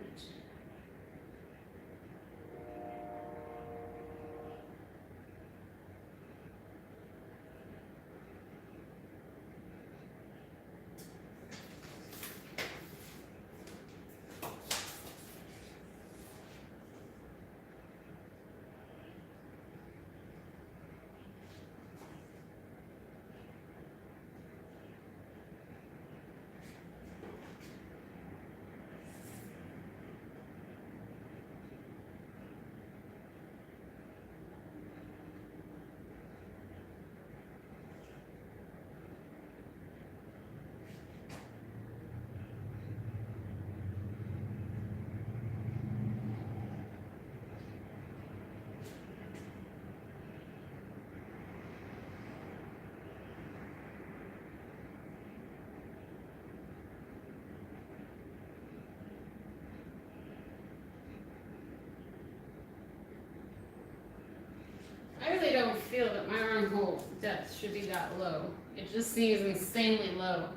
I really don't feel that my armhole depth should be that low. It just seems insanely low.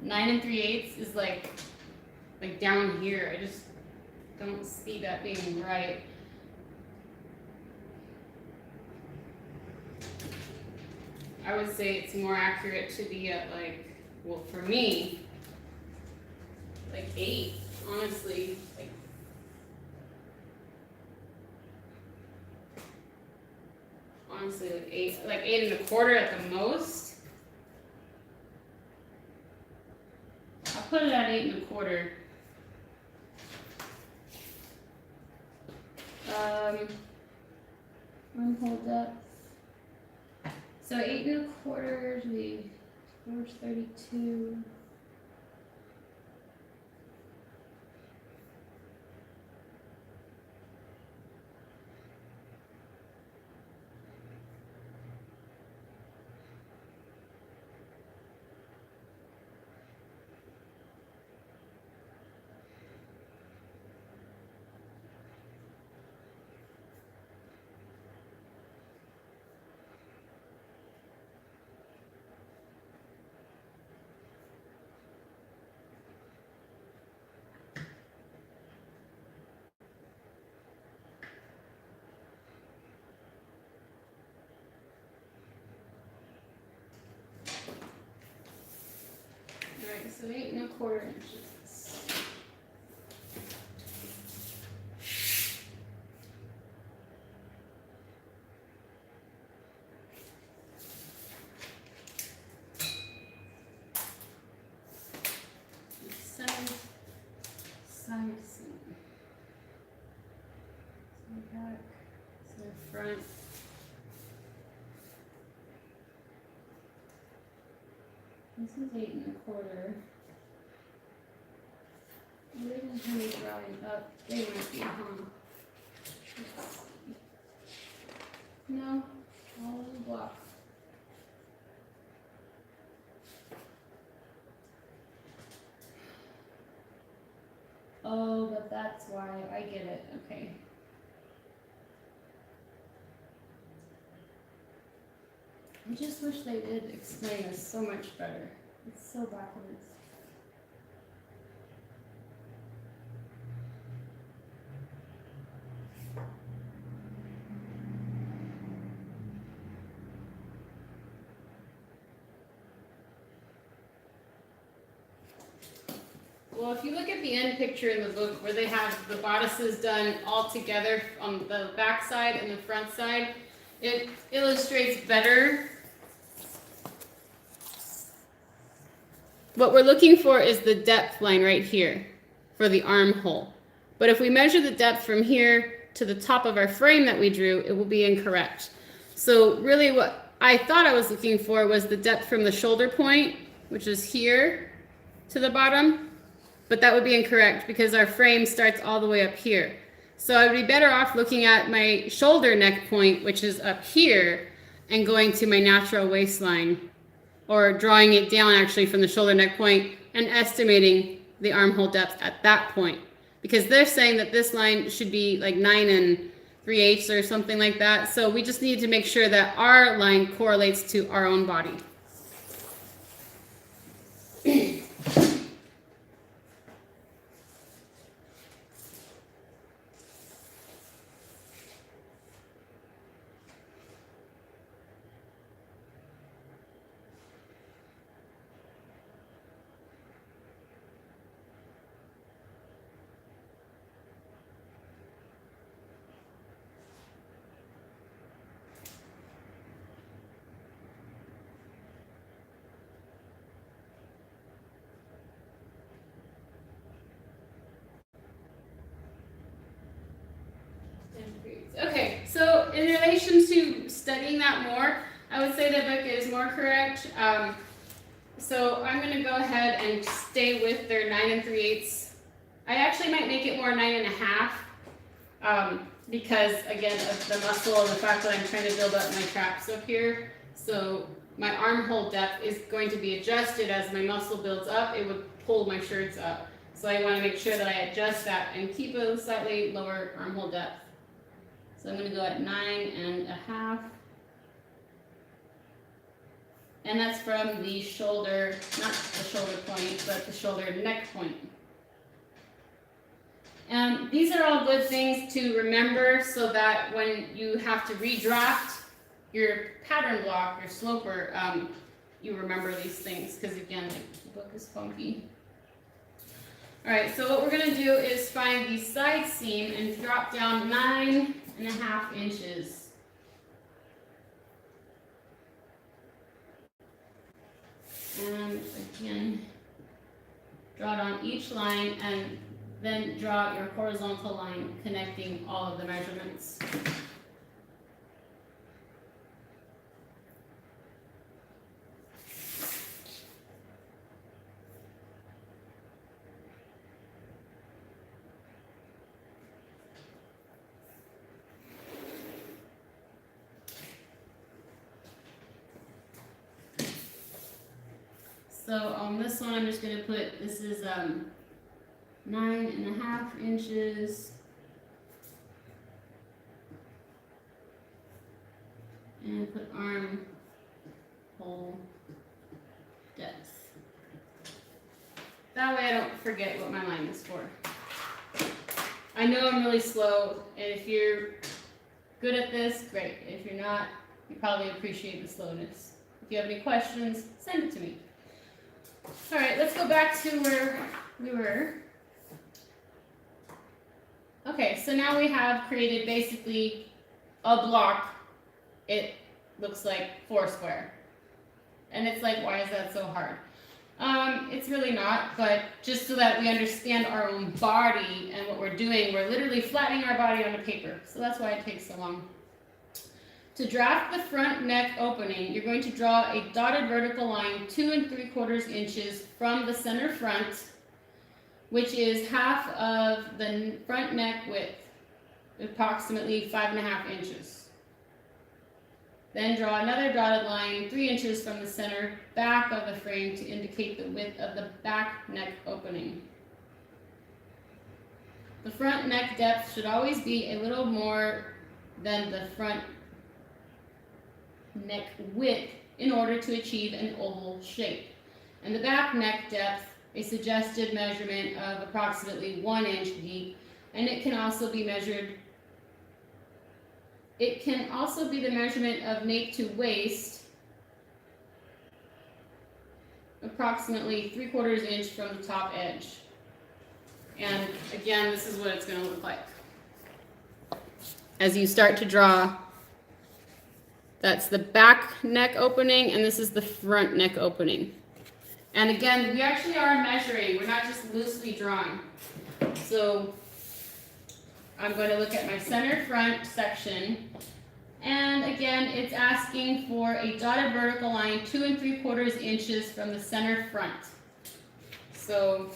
9 3/8 is like down here. I just don't see that being right. I would say it's more accurate to be at well, for me, 8, honestly. Honestly, 8, 8 1/4 at the most. I'll put it at 8 1/4. Armhole depth. So 8 1/4 to be 432. so 8¼ inches. Side seam. So back, so front. This is 8¼ Where is honey drawing up? They might be, huh? No, all of the block. Oh, but that's why. I get it. Okay. I just wish they did explain this so much better. It's so backwards. Well, if you look at the end picture in the book where they have the bodices done all together on the back side and the front side, it illustrates better. What we're looking for is the depth line right here for the armhole. But if we measure the depth from here to the top of our frame that we drew, it will be incorrect. So really what I thought I was looking for was the depth from the shoulder point, which is here, to the bottom. But that would be incorrect because our frame starts all the way up here. So I would be better off looking at my shoulder neck point, which is up here, and going to my natural waistline, or drawing it down actually from the shoulder neck point and estimating the armhole depth at that point. Because they're saying that this line should be like 9 3/8 or something like that. So we just need to make sure that our line correlates to our own body. Okay, so in relation to studying that more, I would say the book is more correct. So I'm going to go ahead and stay with their 9 3/8. I actually might make it more 9½, because again of the muscle and the fact that I'm trying to build up my traps up here. So my armhole depth is going to be adjusted as my muscle builds up. It would pull my shirts up. So I want to make sure that I adjust that and keep a slightly lower armhole depth. So I'm going to go at 9½. And that's from the shoulder, not the shoulder point, but the shoulder neck point. These are all good things to remember so that when you have to redraft your pattern block, your sloper, you remember these things, because again, the book is funky. All right, so what we're going to do is find the side seam and drop down 9½ inches. And again, draw it on each line and then draw your horizontal line connecting all of the measurements. So on this one, I'm just going to put, this is 9½ inches. And put armhole depth. That way I don't forget what my line is for. I know I'm really slow, and if you're good at this, great. If you're not, you probably appreciate the slowness. If you have any questions, send it to me. All right, let's go back to where we were. Okay, so now we have created basically a block. It looks like foursquare. And it's like, why is that so hard? It's really not, but just so that we understand our own body and what we're doing, we're literally flattening our body on the paper. So that's why it takes so long. To draft the front neck opening, you're going to draw a dotted vertical line 2 3/4 inches from the center front, which is half of the front neck width, approximately 5.5 inches. Then draw another dotted line 3 inches from the center back of the frame to indicate the width of the back neck opening. The front neck depth should always be a little more than the front neck width in order to achieve an oval shape. And the back neck depth, a suggested measurement of approximately 1 inch deep, and it can also be measured. It can also be the measurement of nape to waist, approximately 3/4 inch from the top edge. And again, this is what it's going to look like. As you start to draw, that's the back neck opening, and this is the front neck opening. And again, we actually are measuring. We're not just loosely drawing. So I'm going to look at my center front section. And again, it's asking for a dotted vertical line 2 3/4 inches from the center front. So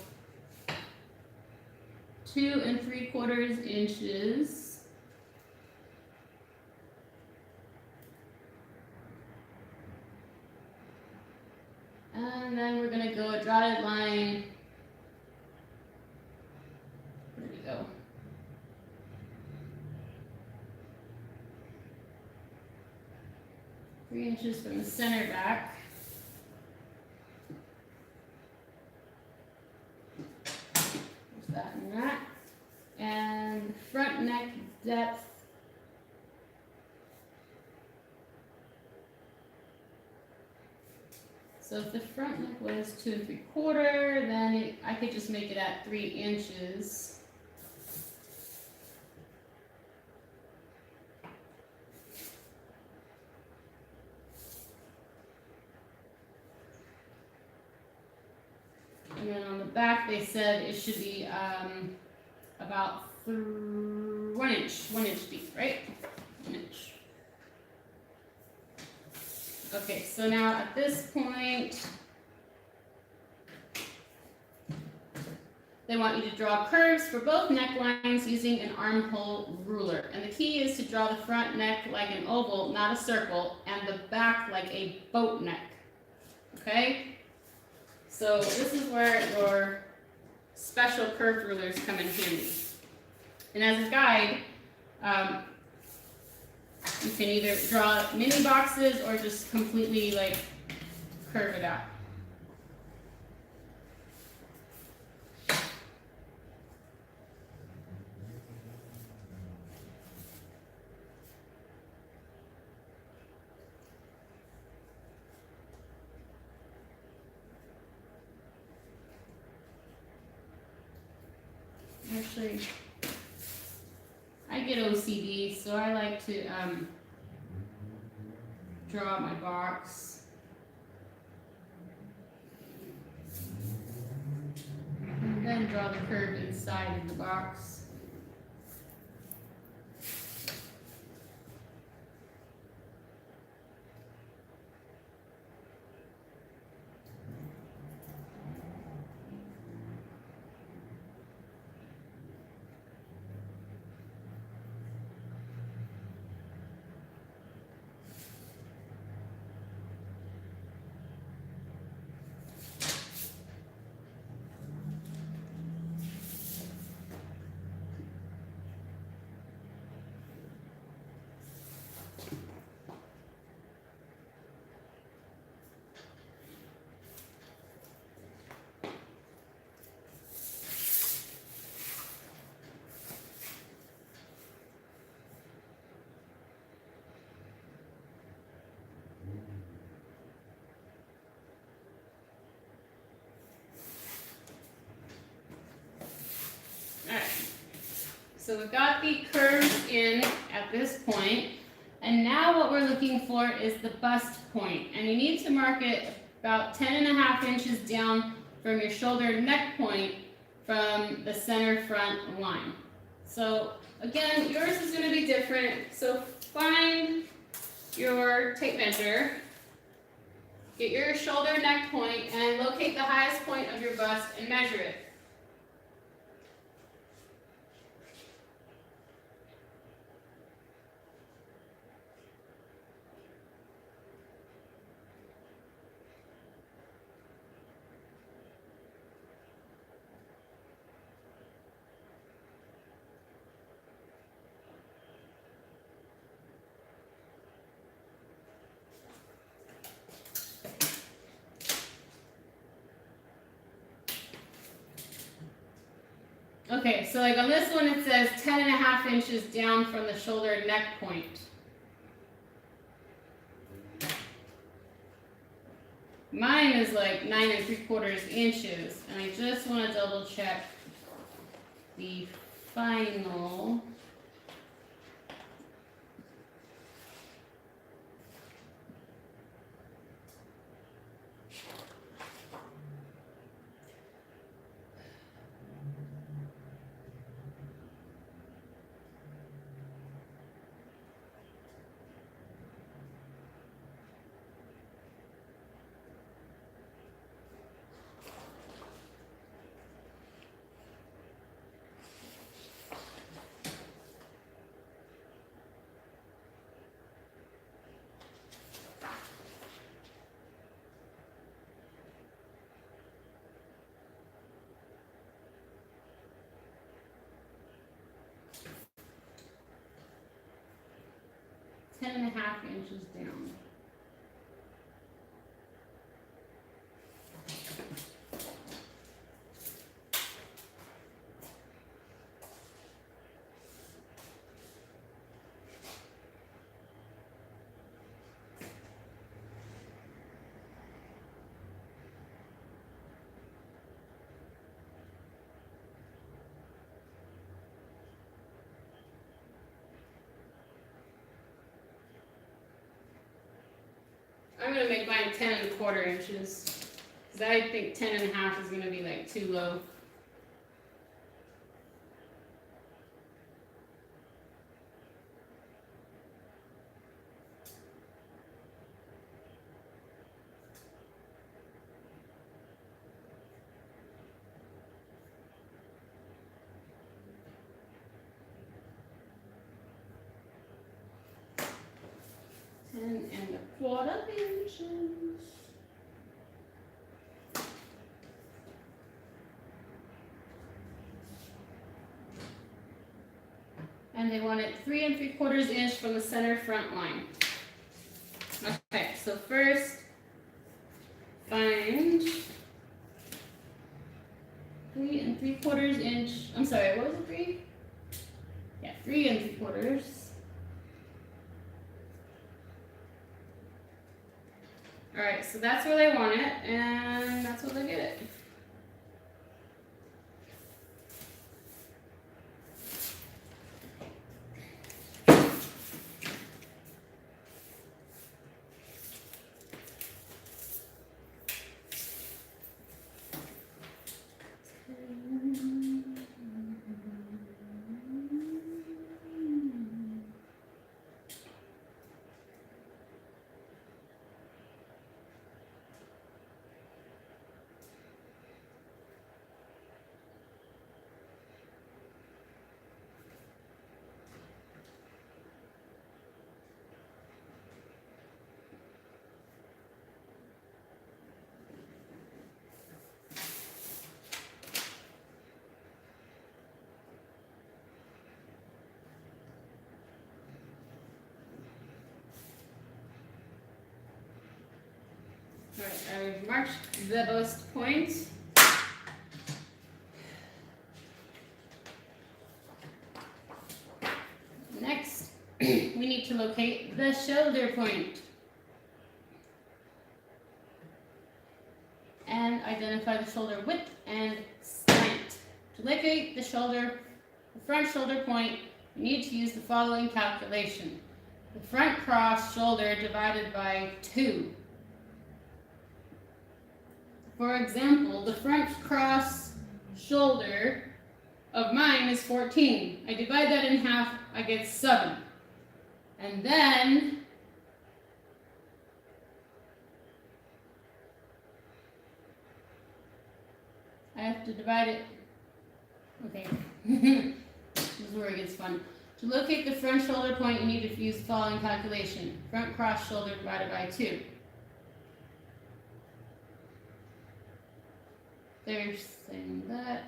2 3/4 inches. And then we're going to go a dotted line. Where did we go? Three inches from the center back. There's that and that. And front neck depth. So if the front neck was 2 3/4, then I could just make it at 3 inches. And then on the back, they said it should be about 1 inch deep, right? 1 inch. Okay, so now at this point, they want you to draw curves for both necklines using an armhole ruler. And the key is to draw the front neck like an oval, not a circle, and the back like a boat neck. Okay? So this is where your special curved rulers come in handy. And as a guide, you can either draw mini boxes or just completely like curve it out. Actually, I get OCD, so I like to draw my box. And then draw the curve inside of the box. So we've got the curves in at this point, and now what we're looking for is the bust point, and you need to mark it about 10.5 inches down from your shoulder neck point from the center front line. So again, yours is going to be different, so find your tape measure, get your shoulder neck point, and locate the highest point of your bust and measure it. Okay, so like on this one it says 10.5 inches down from the shoulder neck point. Mine is like 9 3/4 inches, and I just want to double check the final. Ten and a half inches down. I'm going to make mine 10 1/4 inches, because I think 10.5 is going to be like too low. And 1/4 inches. And they want it 3 3/4 inch from the center front line. Okay, so first find 3 3/4 inch. I'm sorry, what was it, 3? Yeah, 3 3/4. Alright, so that's where they want it, and that's where they get it. Alright, I've marked the bust point. Next, we need to locate the shoulder point. And identify the shoulder width and slant. To locate the shoulder the front shoulder point, you need to use the following calculation. The front cross shoulder divided by 2. For example, the front cross shoulder of mine is 14. I divide that in half, I get 7. And then I have to divide it. Okay. This is where it gets fun. To locate the front shoulder point, you need to use the following calculation. Front cross shoulder divided by 2. They're saying that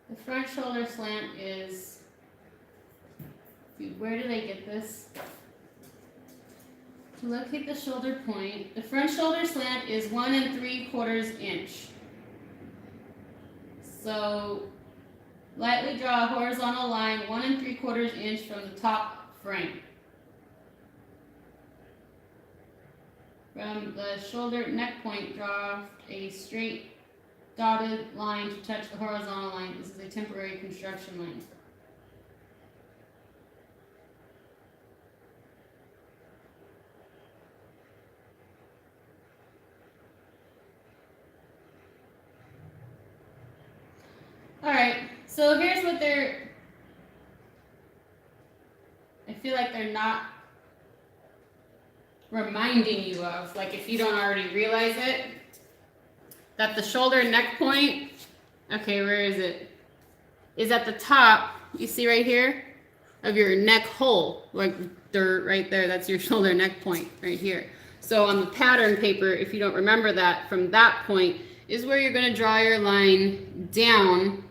the front shoulder slant is, where do they get this? To locate the shoulder point, the front shoulder slant is 1 3/4 inch. So lightly draw a horizontal line 1 3/4 inch from the top frame. From the shoulder neck point, draw a straight dotted line to touch the horizontal line. This is a temporary construction line. Alright, so here's what I feel like they're not reminding you of, like if you don't already realize it, that the shoulder neck point, okay, where is it? Is at the top, you see right here, of your neck hole, like right there, that's your shoulder neck point right here. So on the pattern paper, if you don't remember that, from that point is where you're gonna draw your line down.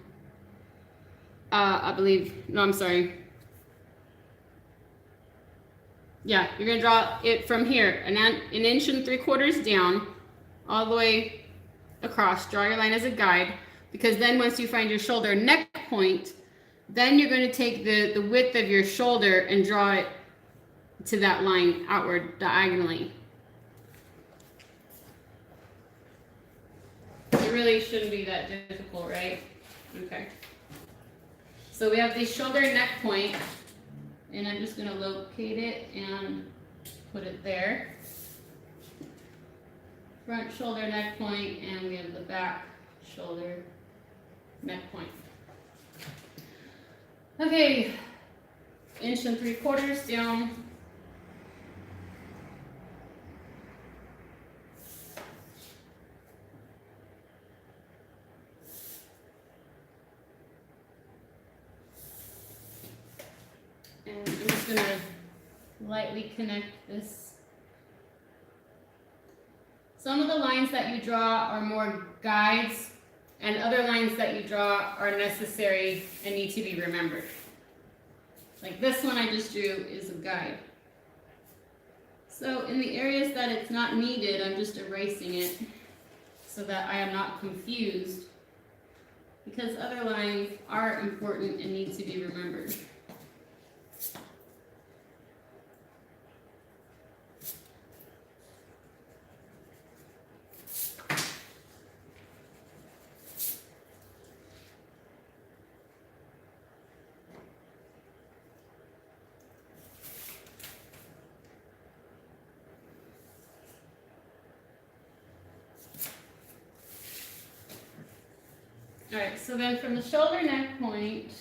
I believe, no, I'm sorry. Yeah, you're gonna draw it from here, an 1 3/4 inch down, all the way across. Draw your line as a guide, because then once you find your shoulder neck point, then you're gonna take the width of your shoulder and draw it to that line outward diagonally. It really shouldn't be that difficult, right? Okay. So we have the shoulder neck point, and I'm just going to locate it and put it there. Front shoulder neck point, and we have the back shoulder neck point. Okay, 1 3/4 inch down. And I'm just going to lightly connect this. Some of the lines that you draw are more guides, and other lines that you draw are necessary and need to be remembered. Like this one I just drew is a guide. So in the areas that it's not needed, I'm just erasing it so that I am not confused, because other lines are important and need to be remembered. All right, so then from the shoulder neck point,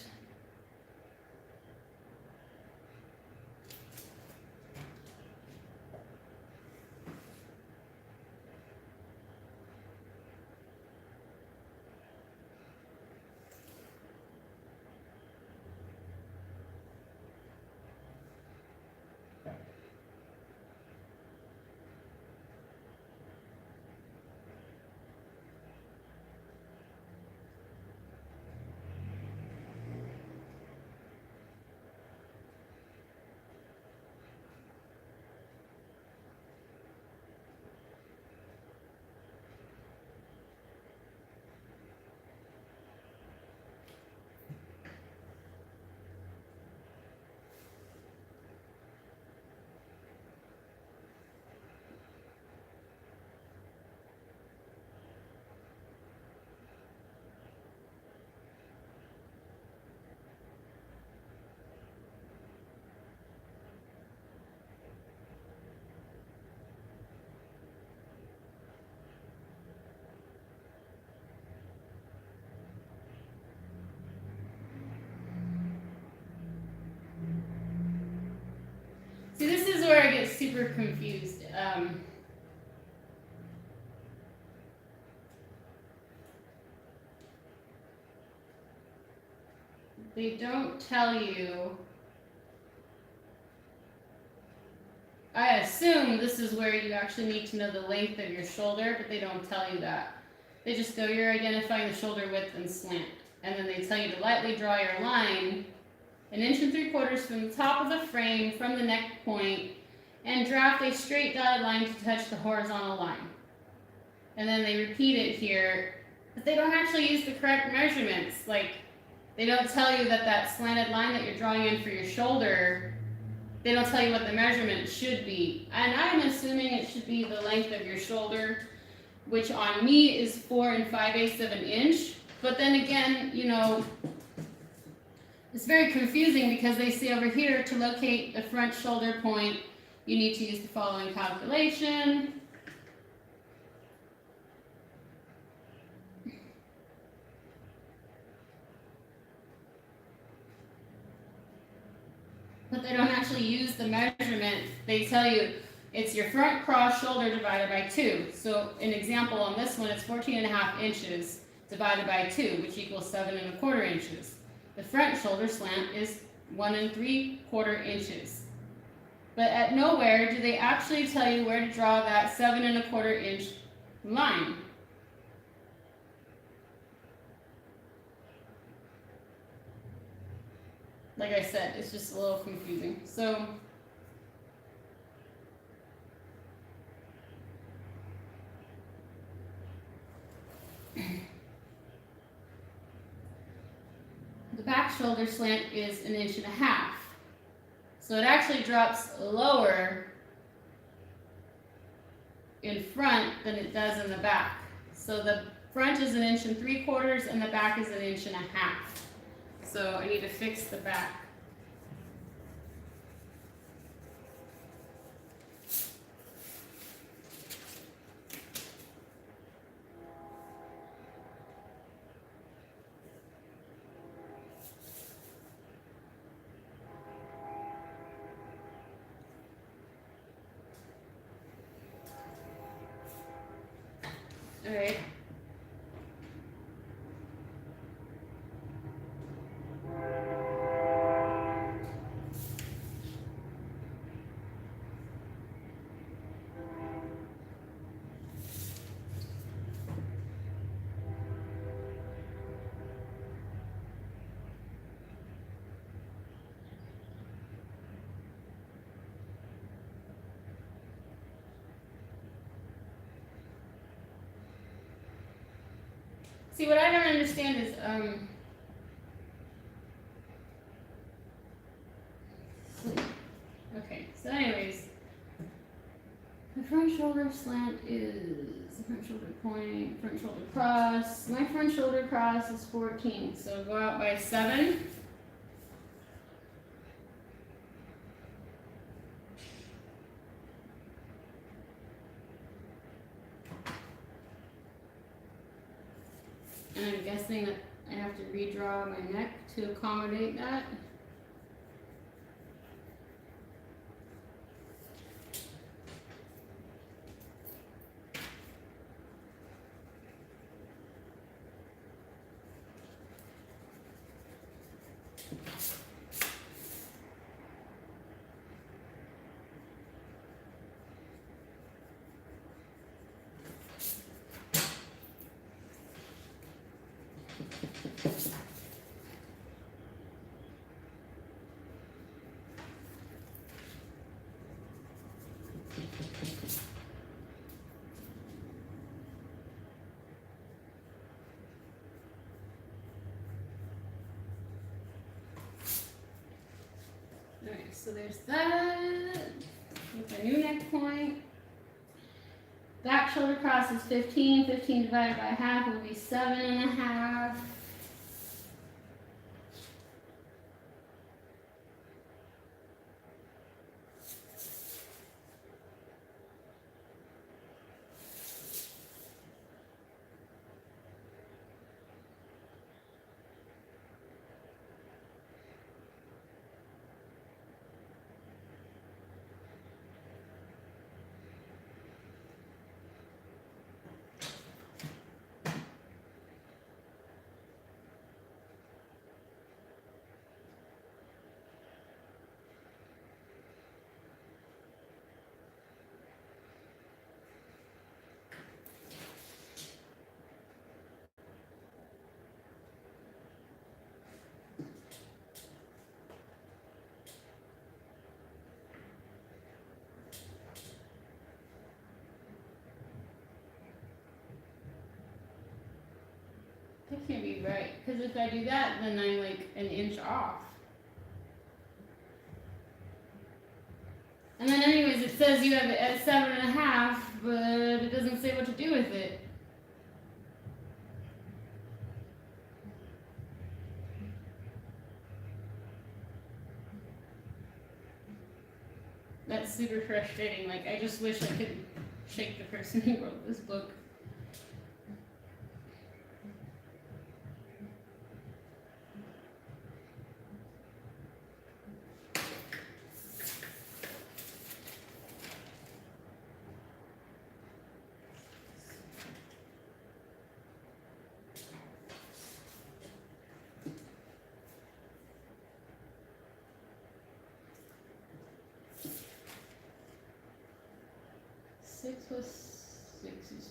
See, this is where I get super confused. They don't tell you. I assume this is where you actually need to know the length of your shoulder, but they don't tell you that. They just go, you're identifying the shoulder width and slant. And then they tell you to lightly draw your line 1 3/4 inches from the top of the frame, from the neck point, and draft a straight dotted line to touch the horizontal line. And then they repeat it here, but they don't actually use the correct measurements. Like, they don't tell you that that slanted line that you're drawing in for your shoulder, they don't tell you what the measurement should be. And I'm assuming it should be the length of your shoulder, which on me is 4 5/8 of an inch. But then again, you know, it's very confusing because they say over here to locate the front shoulder point, you need to use the following calculation. But they don't actually use the measurement. They tell you it's your front cross shoulder divided by 2. So an example on this one, it's 14 1/2 inches divided by 2, which equals 7 1/4 inches. The front shoulder slant is 1 3/4 inches. But at nowhere do they actually tell you where to draw that 7 1/4 inch line. Like I said, it's just a little confusing. So the back shoulder slant is 1 1/2 inches. So it actually drops lower in front than it does in the back. So the front is 1 3/4 inches and the back is 1 1/2 inches. So I need to fix the back. All right. See, what I don't understand is, okay, so anyways, the front shoulder slant is the front shoulder point, front shoulder cross. My front shoulder cross is 14, so go out by 7. And I'm guessing that I have to redraw my neck to accommodate that. Alright, so there's that with my new neck point. Back shoulder cross is 15. 15 divided by half will be 7 1/2. That can't be right, because if I do that, then I'm like an inch off. And then anyways, it says you have it at 7.5, but it doesn't say what to do with it. That's super frustrating. Like, I just wish I could shake the person who wrote this book. Six plus 6 is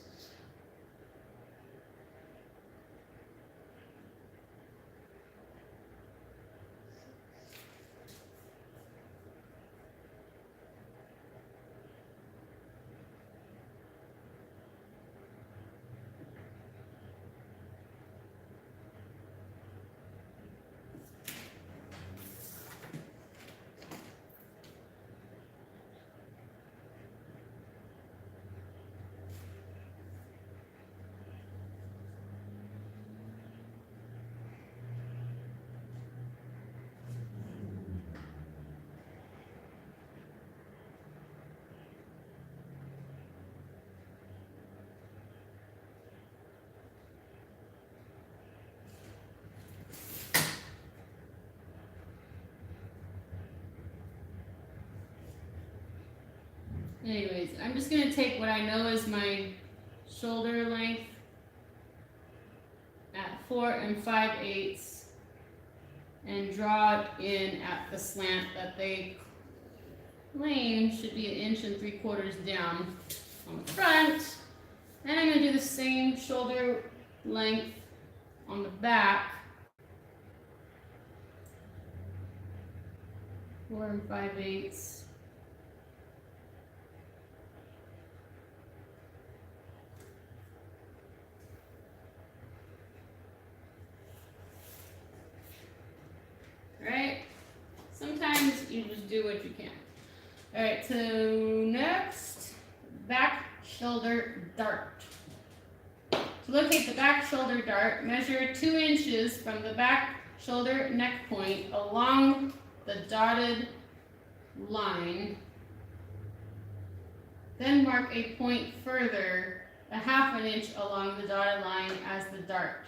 anyways, I'm just going to take what I know is my shoulder length at 4 5/8 and draw it in at the slant that they claim should be 1 3/4 down on the front. And I'm going to do the same shoulder length on the back. 4 5/8. Right? Sometimes you just do what you can. Alright, so next, back shoulder dart. To locate the back shoulder dart, measure 2 inches from the back shoulder neck point along the dotted line. Then mark a point further, 1/2 inch along the dotted line as the dart.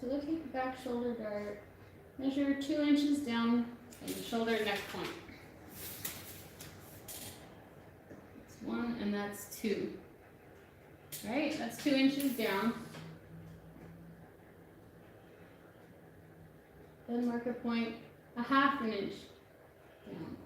So locate the back shoulder dart, measure 2 inches down from the shoulder neck point. That's 1 and that's 2. Right, that's 2 inches down. Then mark a point 1/2 inch down.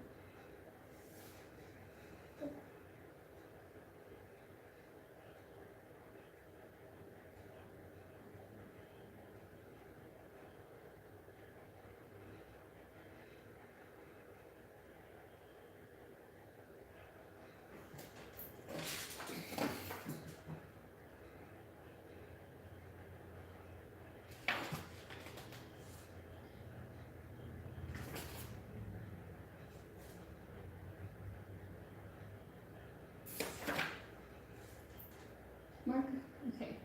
Mark, okay.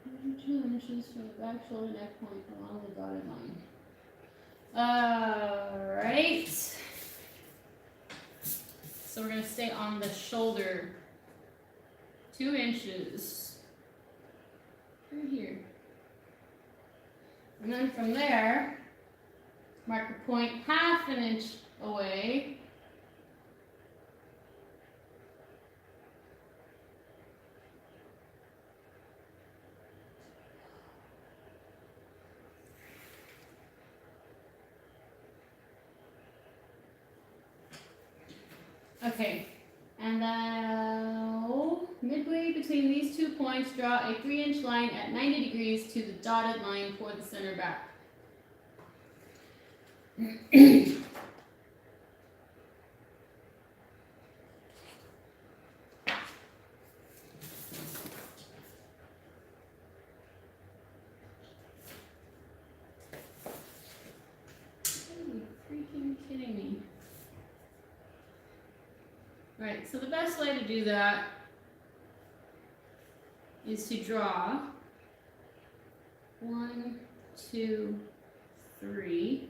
Measure 2 inches from the back shoulder neck point along the dotted line. Alright. So we're going to stay on the shoulder. 2 inches. Right here. And then from there, mark a point half an inch away. Okay, and now midway between these 2 points, draw a 3-inch line at 90 degrees to the dotted line for the center back. Right, so the best way to do that is to draw 1, 2, 3,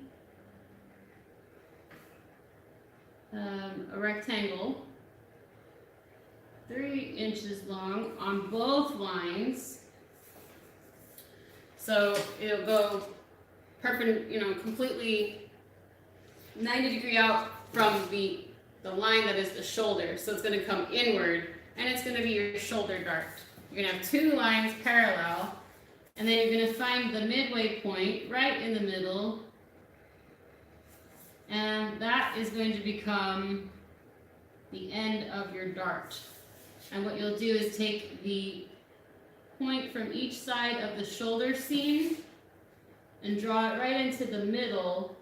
a rectangle 3 inches long on both lines. So it'll go perpendicular, completely 90 degree out from the line that is the shoulder. So it's going to come inward, and it's going to be your shoulder dart. You're going to have 2 lines parallel, and then you're going to find the midway point right in the middle, and that is going to become the end of your dart. And what you'll do is take the point from each side of the shoulder seam and draw it right into the middle,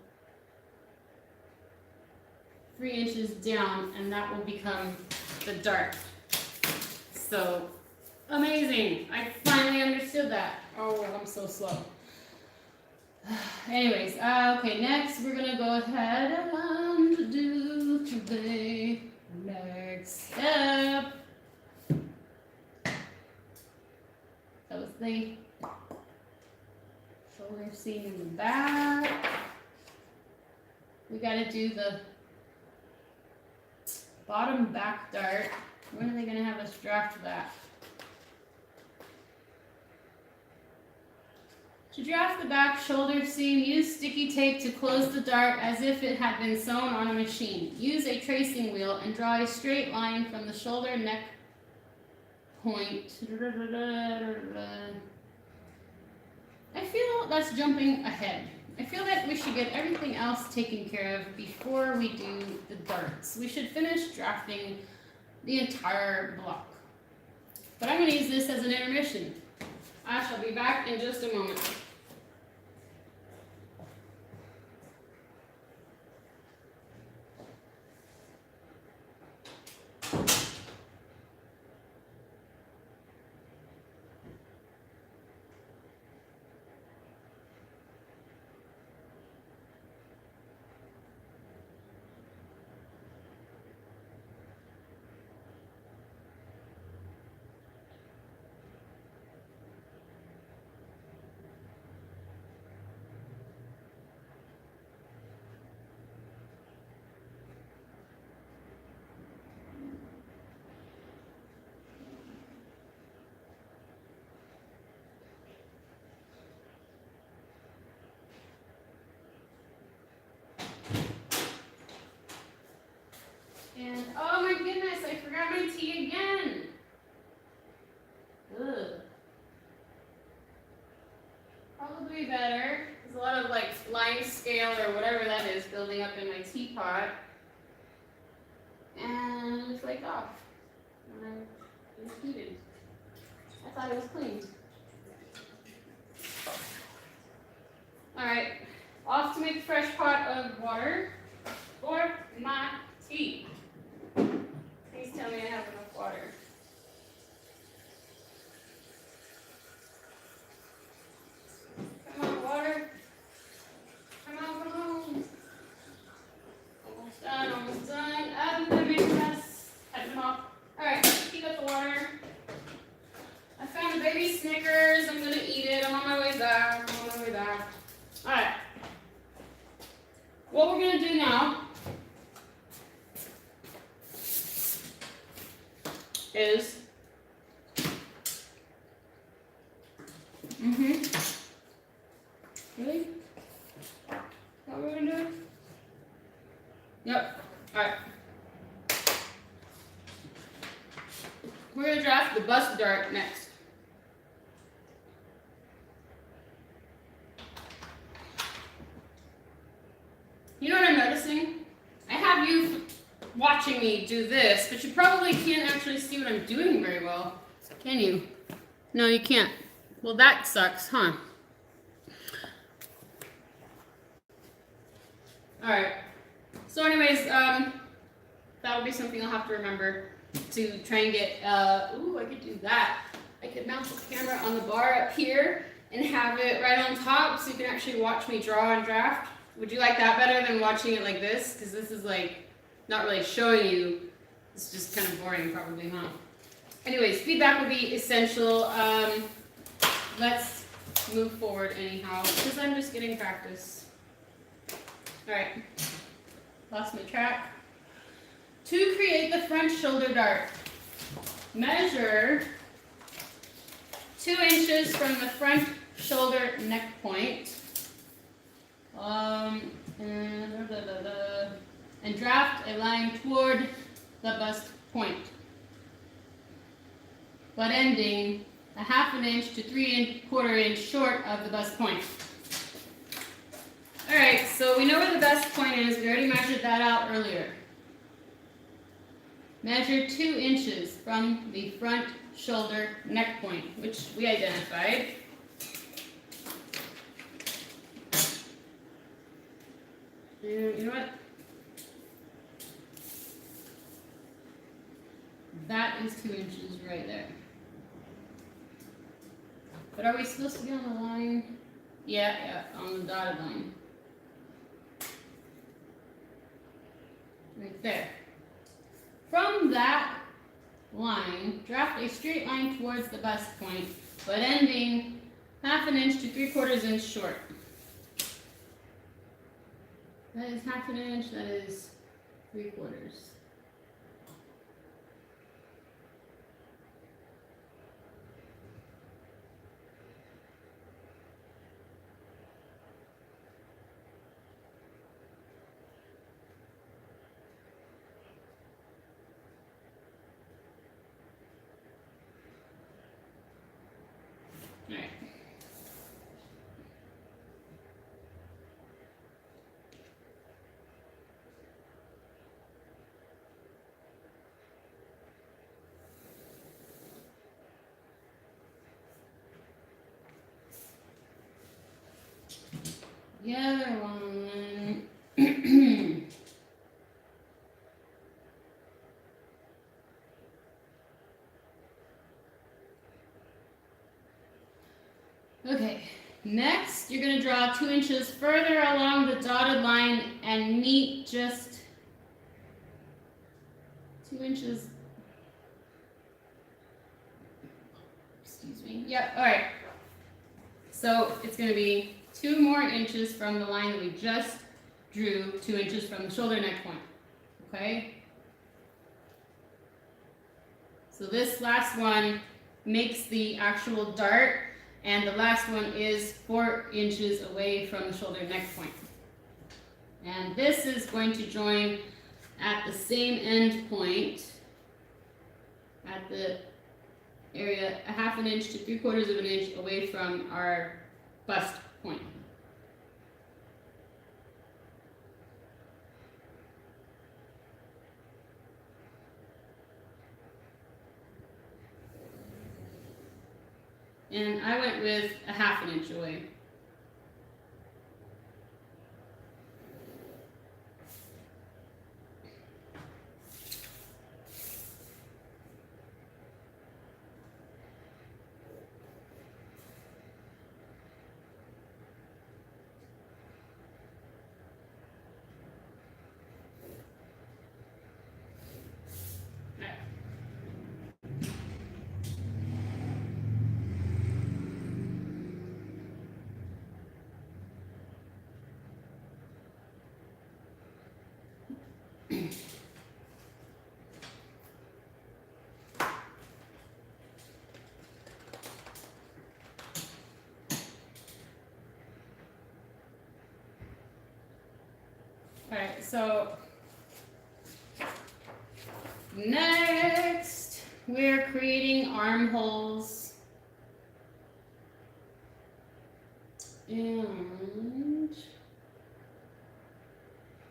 3 inches down, and that will become the dart. So amazing! I finally understood that. Oh, I'm so slow. Anyways, okay, next we're gonna go ahead and do the next step. That was the shoulder seam in the back. We gotta do the bottom back dart. When are they gonna have us draft that? To draft the back shoulder seam, use sticky tape to close the dart as if it had been sewn on a machine. Use a tracing wheel and draw a straight line from the shoulder neck point. I feel that's jumping ahead. I feel that we should get everything else taken care of before we do the darts. We should finish drafting the entire block. But I'm going to use this as an intermission. I shall be back in just a moment. And oh my goodness, I forgot my tea again. Ugh. Probably better. There's a lot of like line scale or whatever that is building up in my teapot. And it flaked off when I heated. I thought it was clean. Alright, off to make a fresh pot of water for my tea. Please tell me I have enough water. Come on, water. Come on, come on. Almost done. I'm gonna make a mess. Head them off. Alright, heat up the water. I found a baby Snickers. I'm gonna eat it. I'm on my way back. Alright. What we're gonna do now is Yep. All right. We're gonna draft the bust dart next. You know what I'm noticing? I have you watching me do this, but you probably can't actually see what I'm doing very well. Can you? No, you can't. Well, that sucks, huh? All right. So anyways, that'll be something I'll have to remember to try and get, ooh, I could do that. I could mount the camera on the bar up here and have it right on top so you can actually watch me draw and draft. Would you like that better than watching it like this? Because this is like, not really showing you. It's just kind of boring probably, huh? Anyways, feedback would be essential. Let's move forward anyhow, because I'm just getting practice. All right, lost my track. To create the front shoulder dart, measure 2 inches from the front shoulder neck point, and draft a line toward the bust point, but ending a 1/2 inch to 3/4 inch short of the bust point. All right, so we know where the bust point is. We already measured that out earlier. Measure 2 inches from the front shoulder neck point, which we identified. And you know what? That is 2 inches right there. But are we supposed to be on the line? Yeah, on the dotted line. Right there. From that line, draft a straight line towards the bust point, but ending 1/2 inch to 3/4 inch short. That is 1/2 inch, that is 3/4. Alright. The other one. Okay, next you're going to draw 2 inches further along the dotted line and meet just 2 inches. Excuse me. Yep, all right. So it's going to be 2 more inches from the line that we just drew, 2 inches from the shoulder neck point. Okay? So this last one makes the actual dart, and the last one is 4 inches away from the shoulder neck point. And this is going to join at the same end point at the area 1/2 inch to 3/4 inch away from our bust point. And I went with 1/2 inch away. Alright, so Next, we're creating armholes. And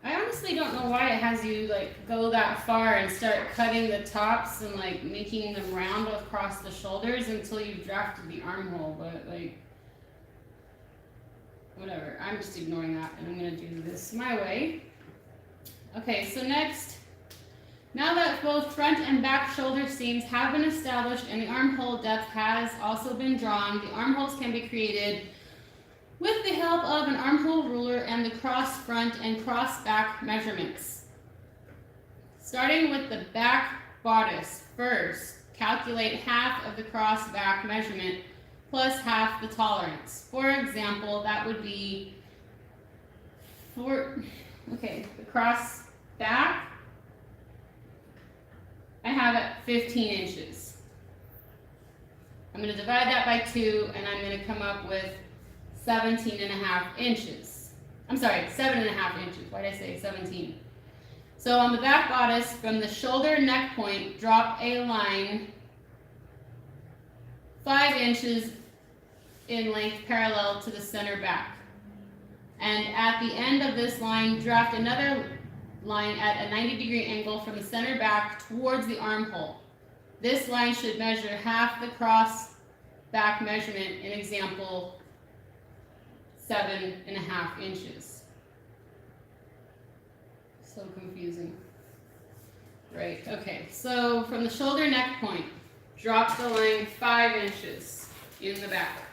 I honestly don't know why it has you like go that far and start cutting the tops and like making them round across the shoulders until you've drafted the armhole, but like whatever, I'm just ignoring that and I'm gonna do this my way. Okay, so next, now that both front and back shoulder seams have been established and the armhole depth has also been drawn, the armholes can be created with the help of an armhole ruler and the cross front and cross back measurements. Starting with the back bodice, first, calculate half of the cross back measurement plus half the tolerance. For example, that would be the cross back, I have it 15 inches. I'm going to divide that by 2 and I'm going to come up with 17.5 inches. I'm sorry, 7.5 inches. Why did I say 17? So on the back bodice, from the shoulder neck point, drop a line 5 inches in length parallel to the center back. And at the end of this line, draft another line at a 90-degree angle from the center back towards the armhole. This line should measure half the cross back measurement in example 7.5 inches. So confusing. Right, okay, so from the shoulder neck point, drop the line 5 inches in the back.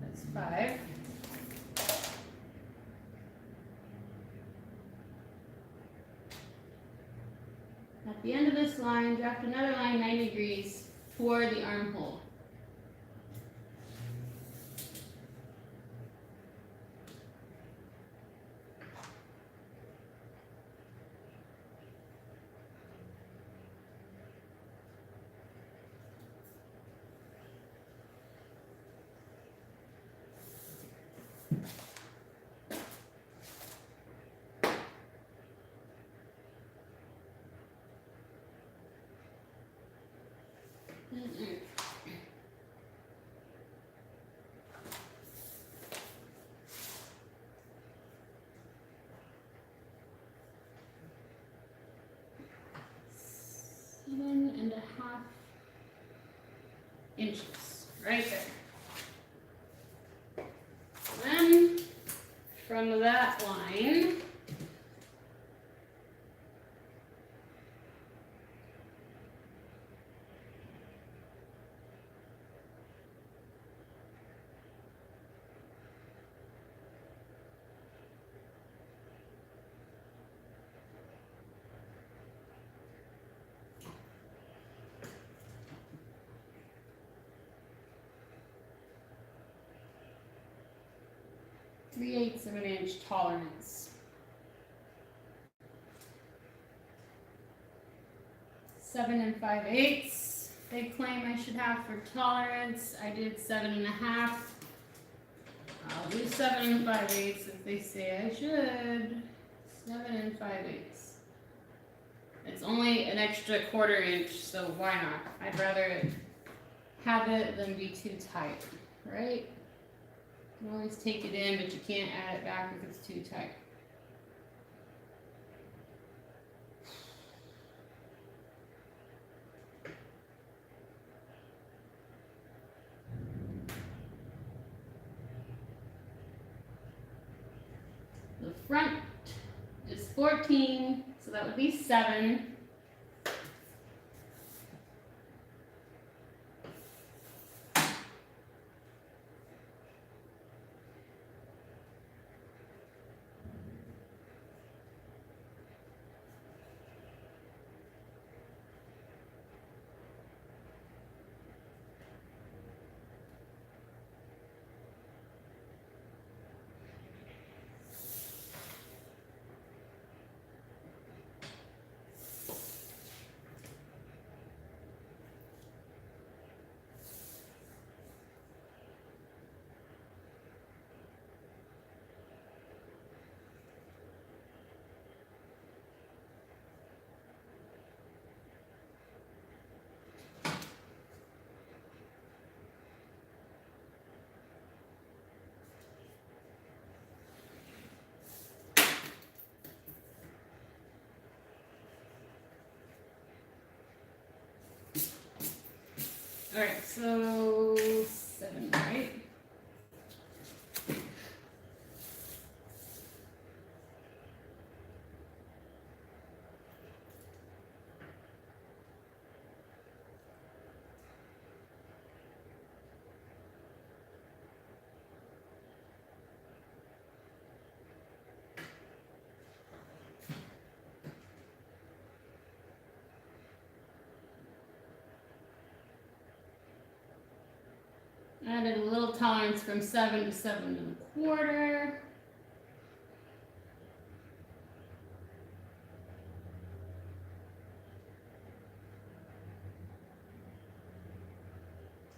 That's 5. At the end of this line, draft another line 90 degrees for the armhole. Seven and a half inches, right there. Then from that line, three-eighths of an inch tolerance. 7 5/8. They claim I should have for tolerance. I did 7.5. I'll do 7 5/8 if they say I should. 7 5/8. It's only an extra 1/4 inch, so why not? I'd rather have it than be too tight, right? You can always take it in, but you can't add it back if it's too tight. The front is 14, so that would be 7. All right, so 7, right? Added a little tolerance from 7 to 7 1/4.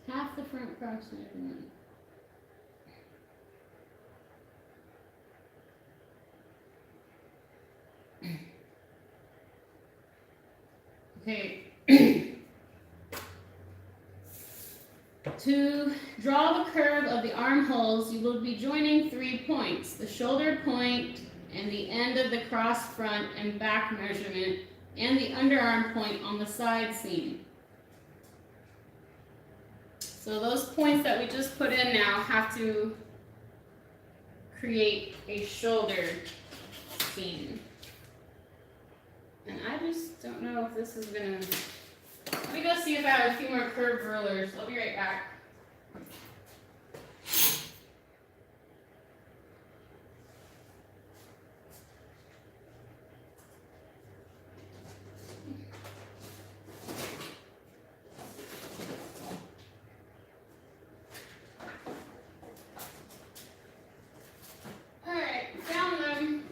Half the front cross measurement. Okay. To draw the curve of the armholes, you will be joining 3 points, the shoulder point and the end of the cross front and back measurement, and the underarm point on the side seam. So those points that we just put in now have to create a shoulder seam. And I just don't know if this is gonna... Let me go see if I have a few more curved rulers. I'll be right back. Alright, found them.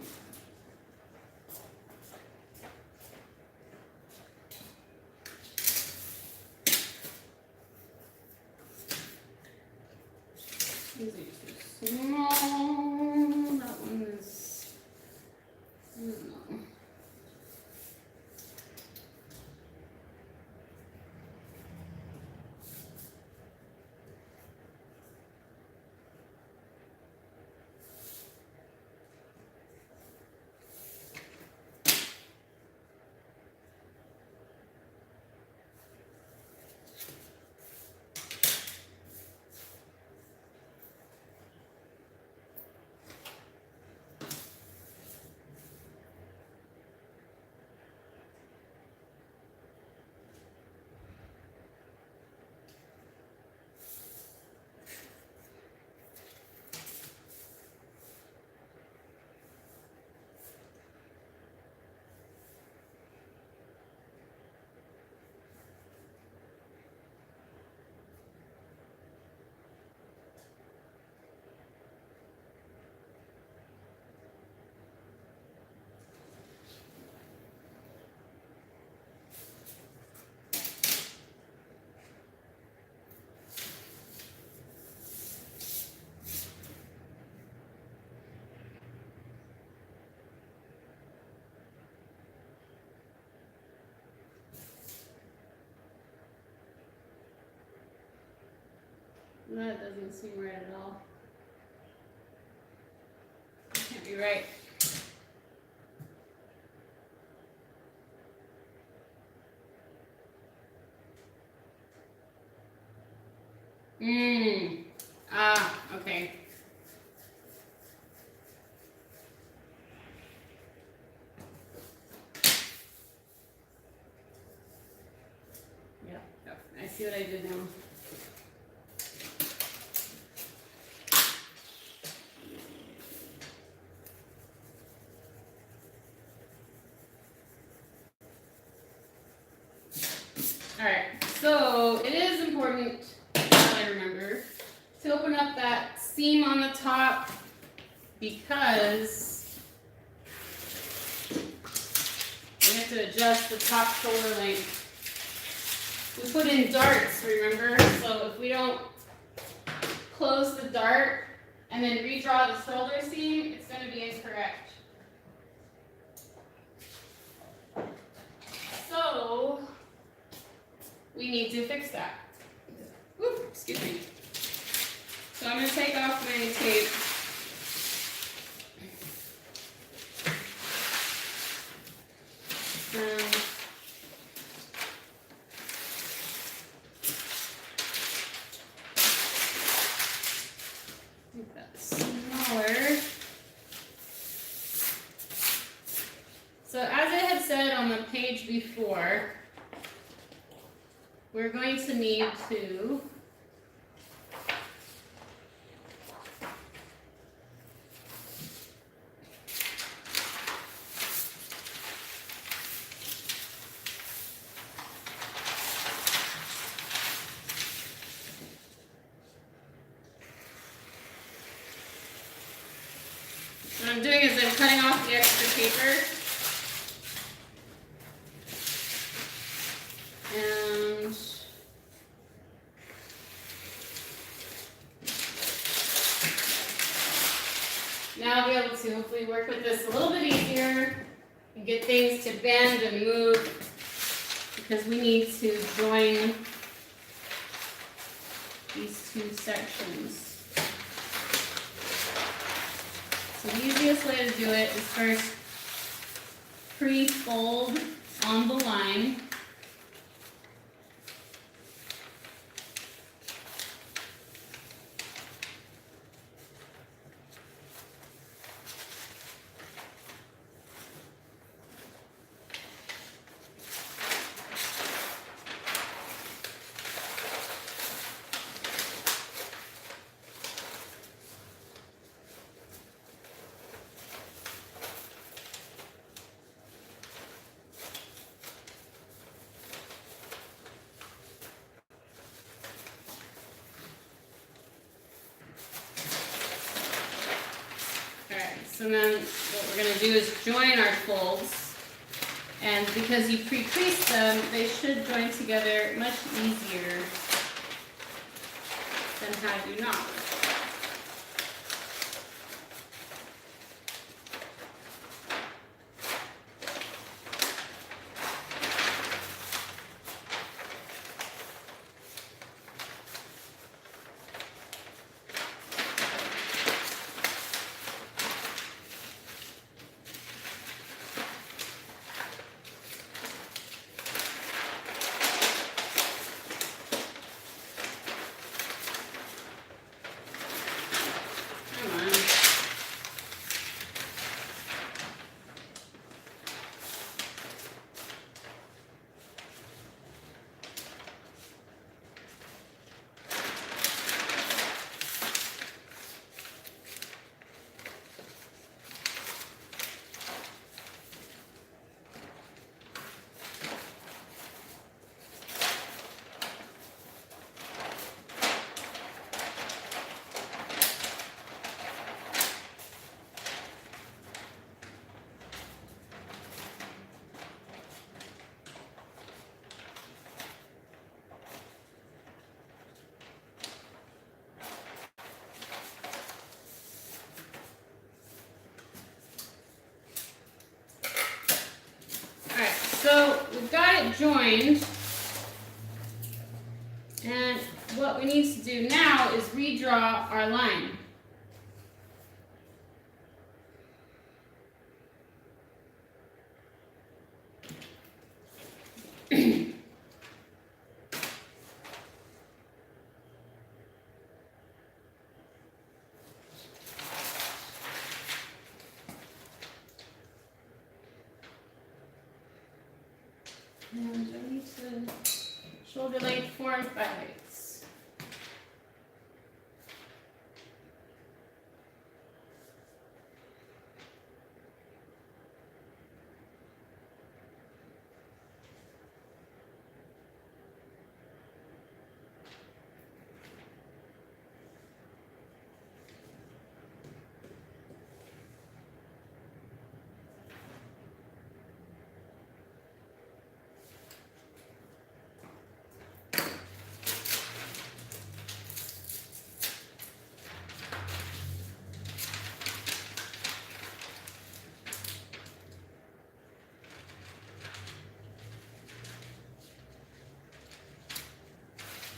These are too small. That one is, I don't know. That doesn't seem right at all. Can't be right. Okay. Yep, I see what I did now. Alright, so it is important, I remember, to open up that seam on the top because we have to adjust the top shoulder length. We put in darts, remember? So if we don't close the dart and then redraw the shoulder seam, it's going to be incorrect. So we need to fix that. Ooh, excuse me. So I'm going to take off my tape. before, we're going to need to what I'm doing is I'm cutting off the extra paper. And now I'll be able to hopefully work with this a little bit easier and get things to bend and move, because we need to join these two sections. So the easiest way to do it is first pre-fold on the line. So then what we're going to do is join our folds, and because you pre-creased them, they should join together much easier than had you not. So we've got it joined, and what we need to do now is redraw our line. And I need to shoulder length 4 5/8.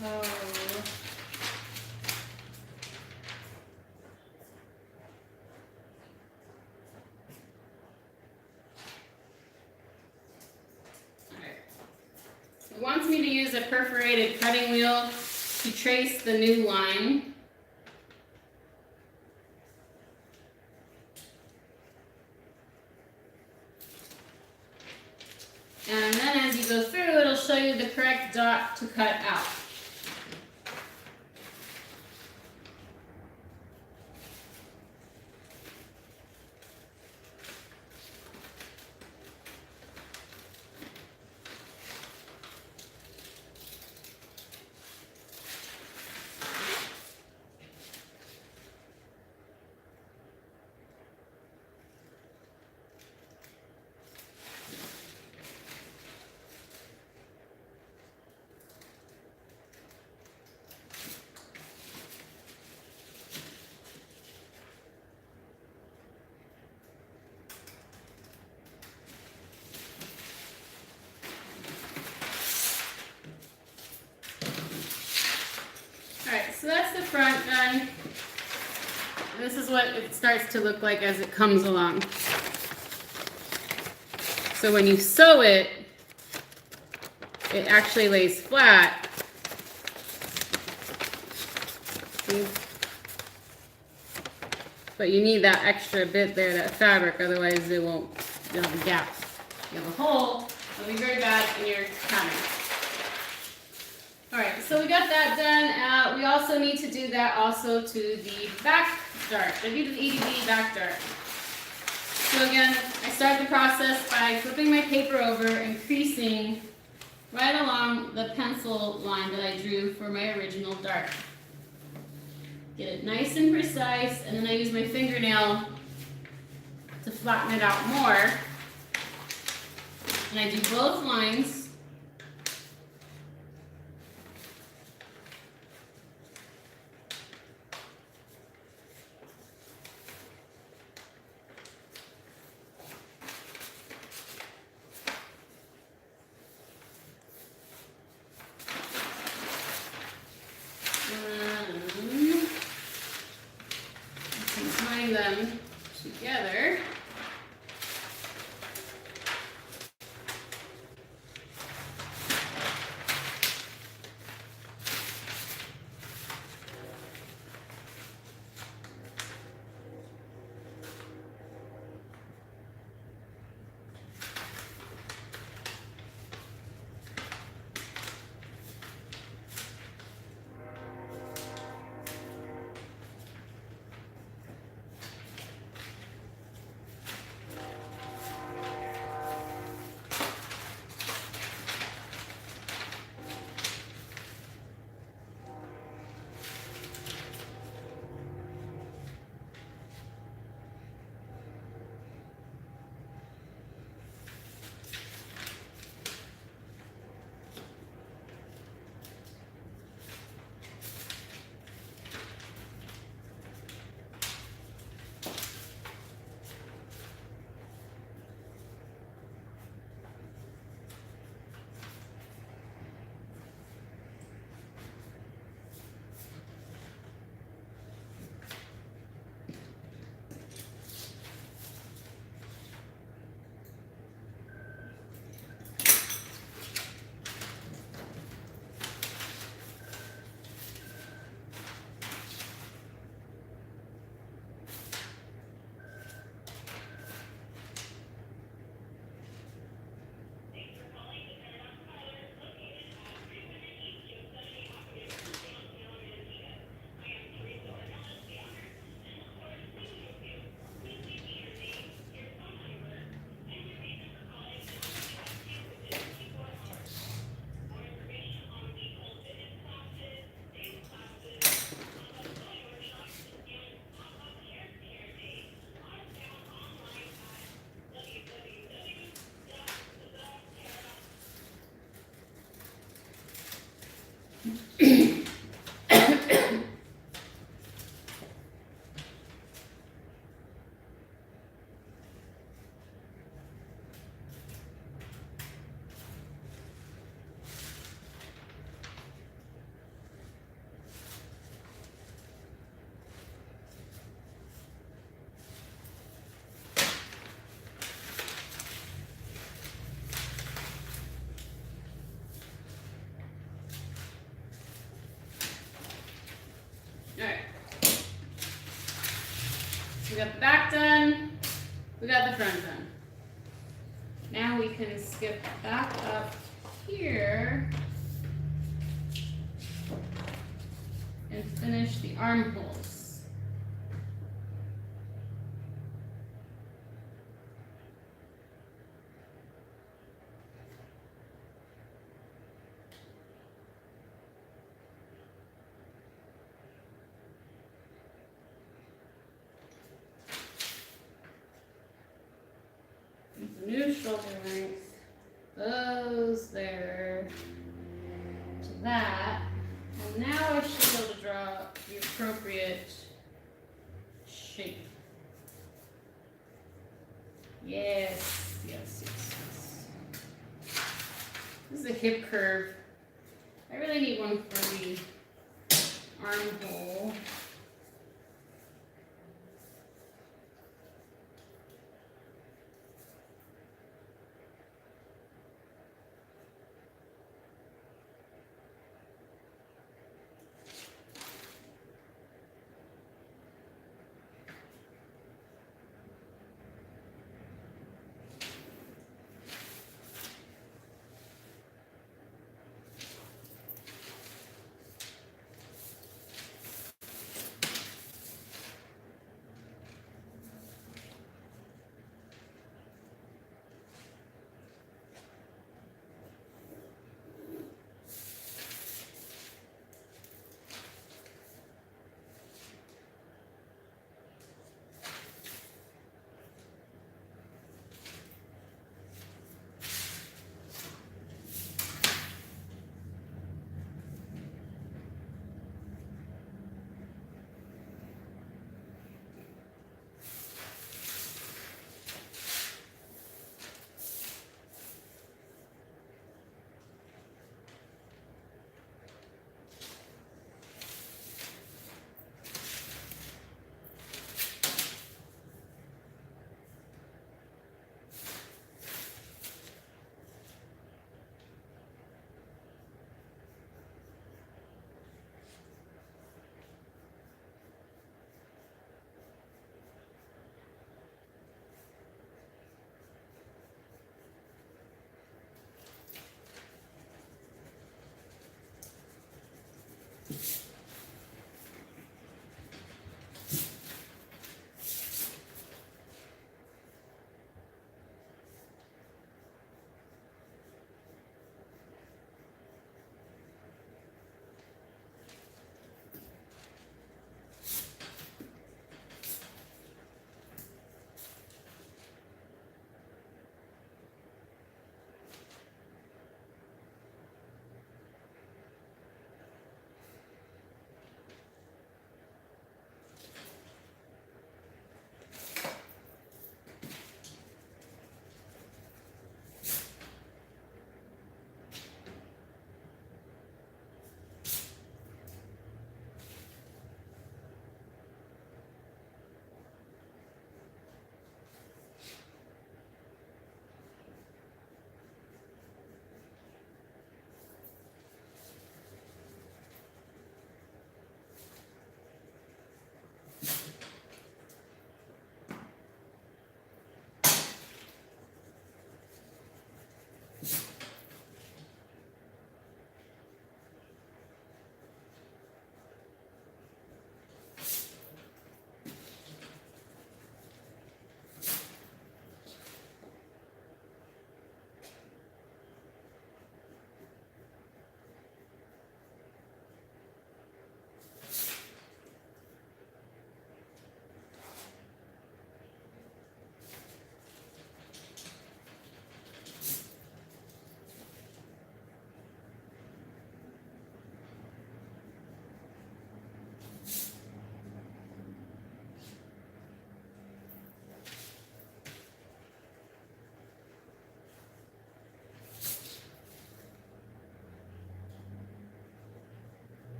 Oh. It wants me to use a perforated cutting wheel to trace the new line. And then as the correct dot to cut out. Alright, so that's the front done. And this is what it starts to look like as it comes along. So when you sew it, it actually lays flat. See? But you need that extra bit there, that fabric, otherwise it won't, you'll have a gap. You have a hole, it'll be very bad in your pattern. Alright, so we got that done. We also need to do that also to the back dart. I do the EDB back dart. So again, I start the process by flipping my paper over and creasing right along the pencil line that I drew for my original dart. Get it nice and precise, and then I use my fingernail to flatten it out more. And I do both lines. Combine them together. Alright. We got the back done. We got the front done. Now we can skip back up here armholes. New shoulder length goes there to that. And now I should be able to draw the appropriate shape. Yes, yes, yes, yes. This is a hip curve. I really need one for the armhole.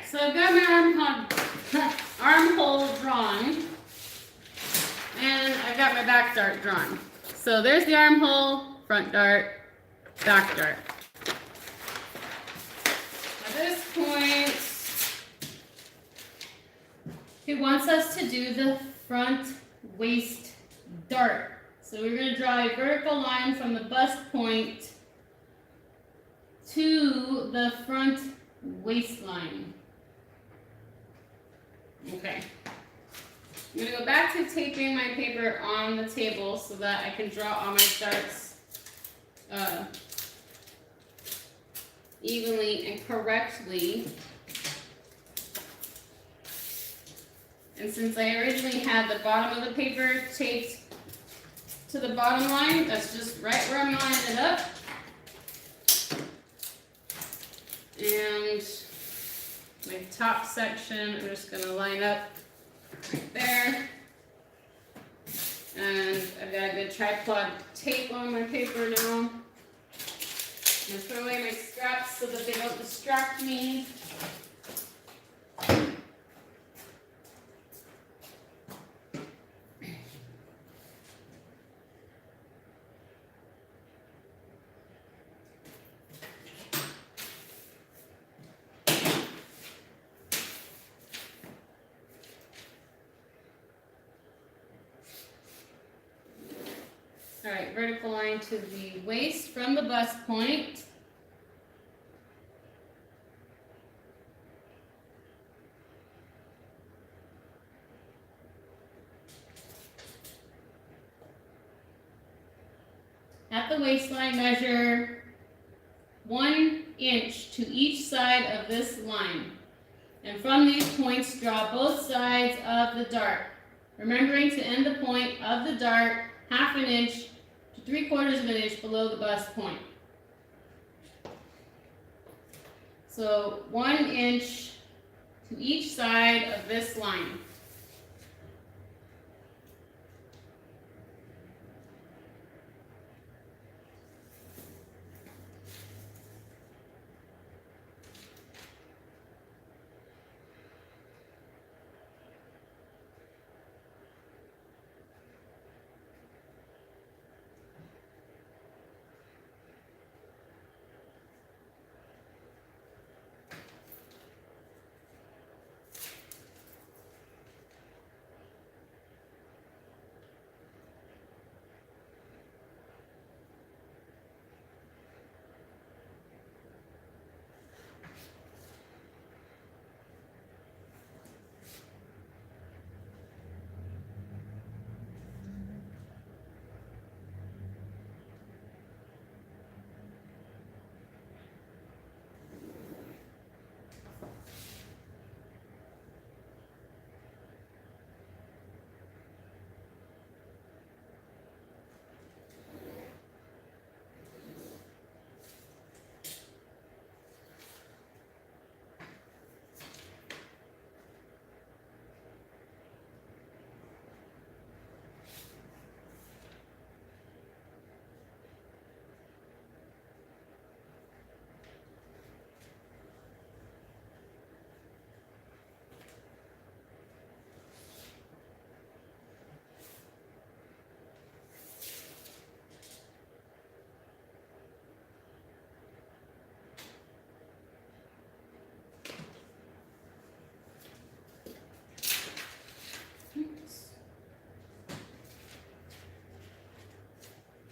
so I've got my armhole drawn, and I've got my back dart drawn. So there's the armhole, front dart, back dart. At this point, it wants us to do the front waist dart. So we're going to draw a vertical line from the bust point to the front waistline. Okay. I'm going to go back to taping my paper on the table so that I can draw all my darts evenly and correctly. And since I originally had the bottom of the paper taped to the bottom line, that's just right where I'm lining it up. And my top section, I'm just going to line up right there. And I've got a good tripod tape on my paper now. I'm going to throw away my scraps so that they don't distract me. All right, vertical line to the waist from the bust point. At the waistline, measure 1 inch to each side of this line. And from these points, draw both sides of the dart, remembering to end the point of the dart 1/2 inch to 3/4 of an inch below the bust point. So 1 inch to each side of this line.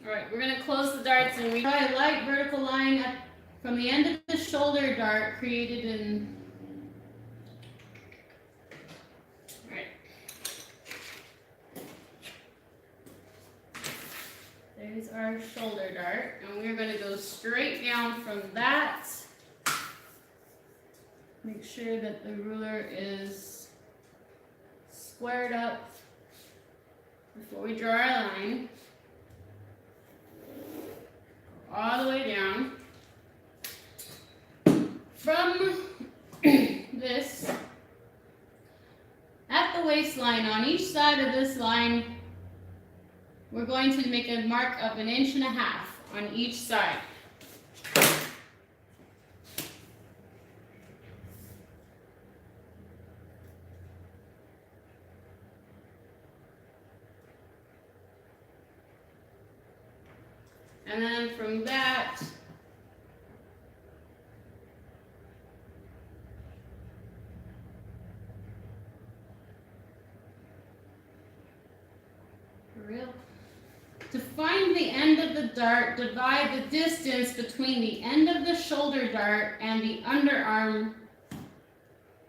All right, we're going to close the darts and we draw a light vertical line from the end of the shoulder dart created in. All right. There's our shoulder dart, and we're going to go straight down from that. Make sure that the ruler is squared up before we draw our line. All the way down. From this, at the waistline, on each side of this line, we're going to make a mark of 1.5 inches on each side. And then from that, for real? To find the end of the dart, divide the distance between the end of the shoulder dart and the underarm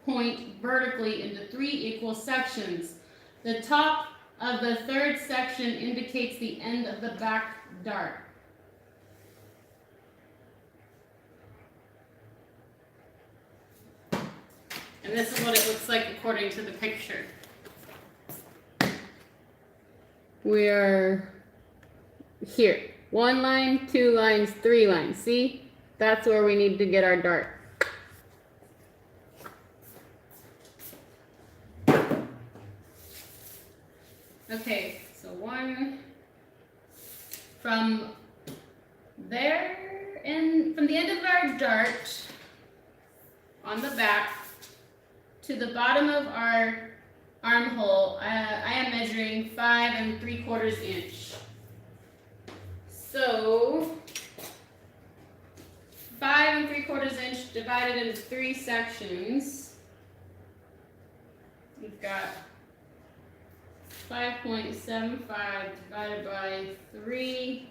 point vertically into 3 equal sections. The top of the third section indicates the end of the back dart. And this is what it looks like according to the picture. We are here. 1 line, 2 lines, 3 lines. See? That's where we need to get our dart. Okay, so 1 from there, and from the end of our dart on the back to the bottom of our armhole, I am measuring 5 3/4 inch. So 5 3/4 inch divided into 3 sections. We've got 5.75 divided by 3.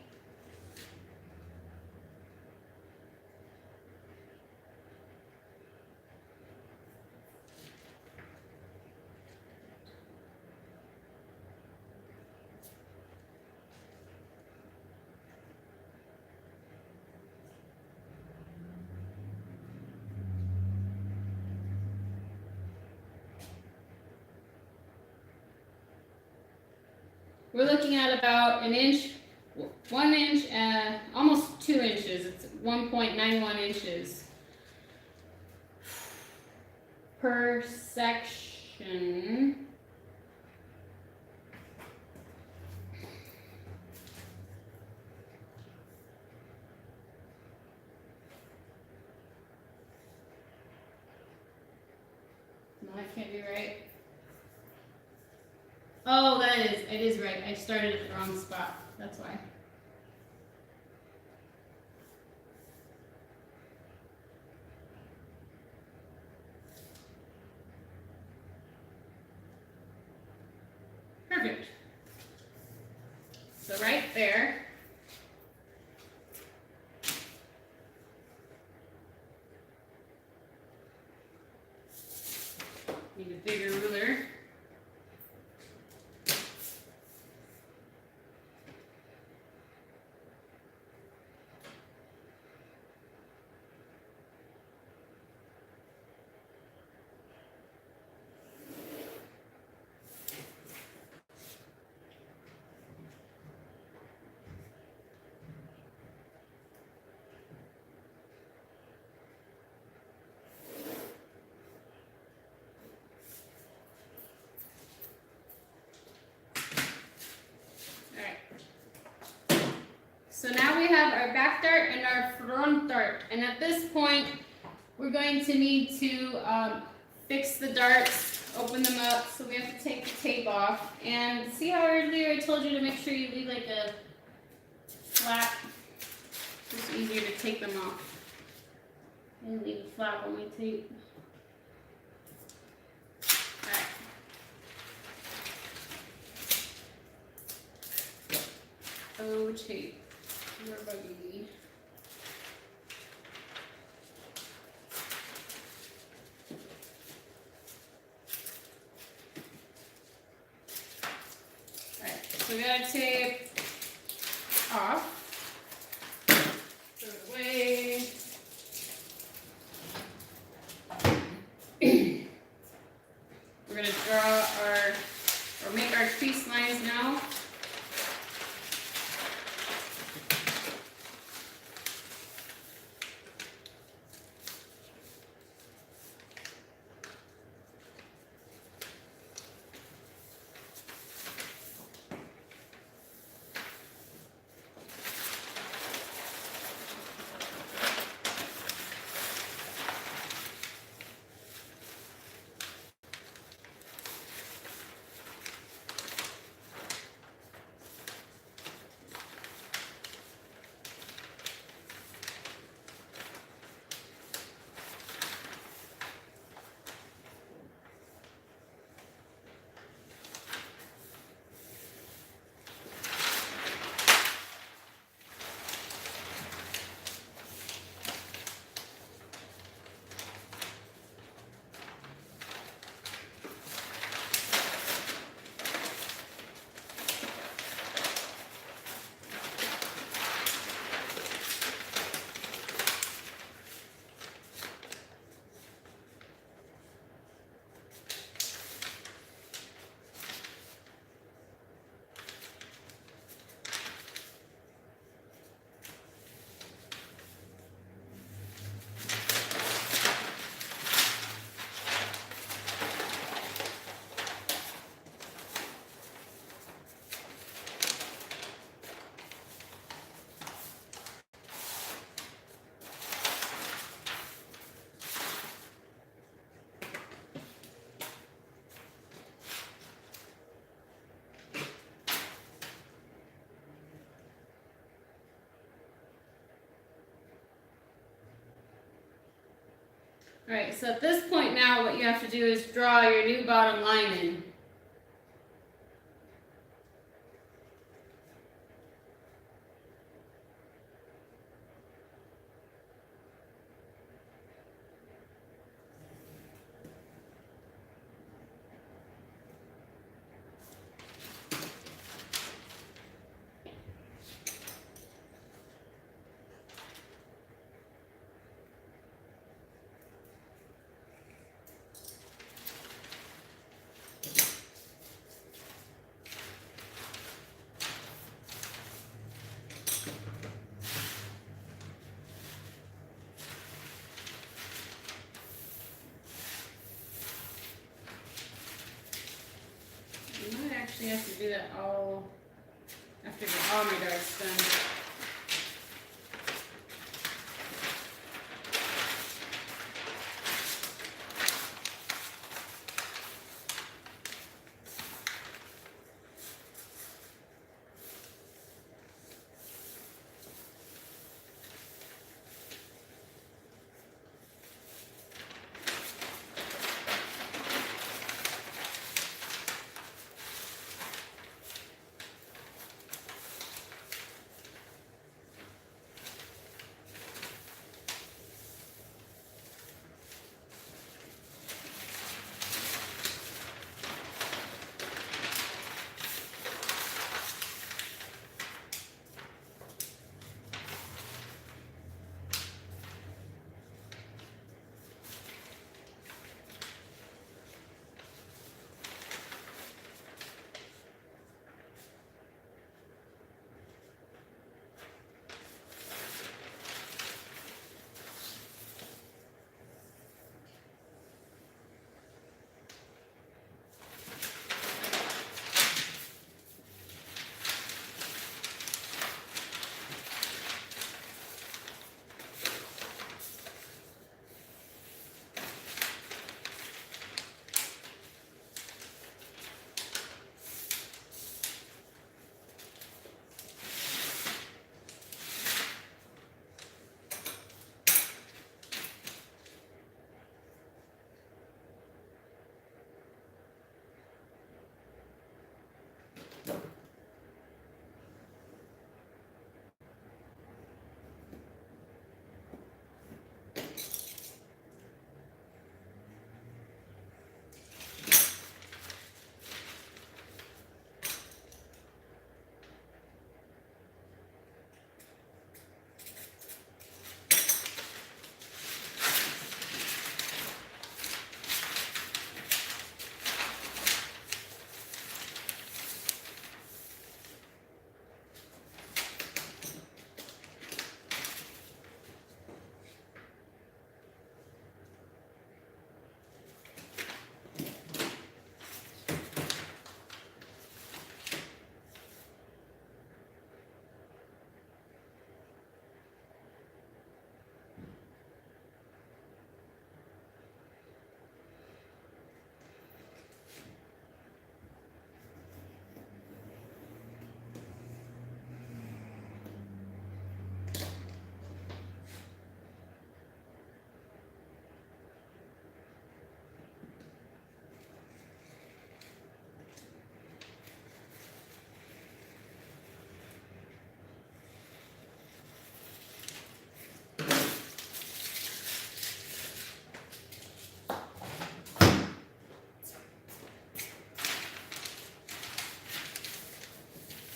We're looking at about 1 inch, 1 inch, almost 2 inches. It's 1.91 inches per section. No, that can't be right. Oh, it is right. I started at the wrong spot. That's why. Perfect. So right there. Need a bigger ruler. So now we have our back dart and our front dart. And at this point, we're going to need to fix the darts, open them up. So we have to take the tape off. And see how earlier I told you to make sure you leave like a flap? It's easier to take them off. And leave a flap on my tape. Alright. Oh, tape. You're bugging me. Alright, so we gotta tape off. Throw it away. We're gonna draw or make our crease lines now. All right, so at this point now what you have to do is draw your new bottom line in. I might actually have to do that all after all my darts done.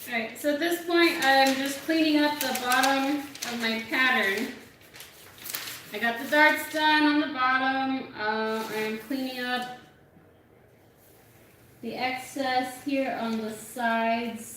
Alright, so at this point I'm just cleaning up the bottom of my pattern. I got the darts done on the bottom. I'm cleaning up the excess here on the sides.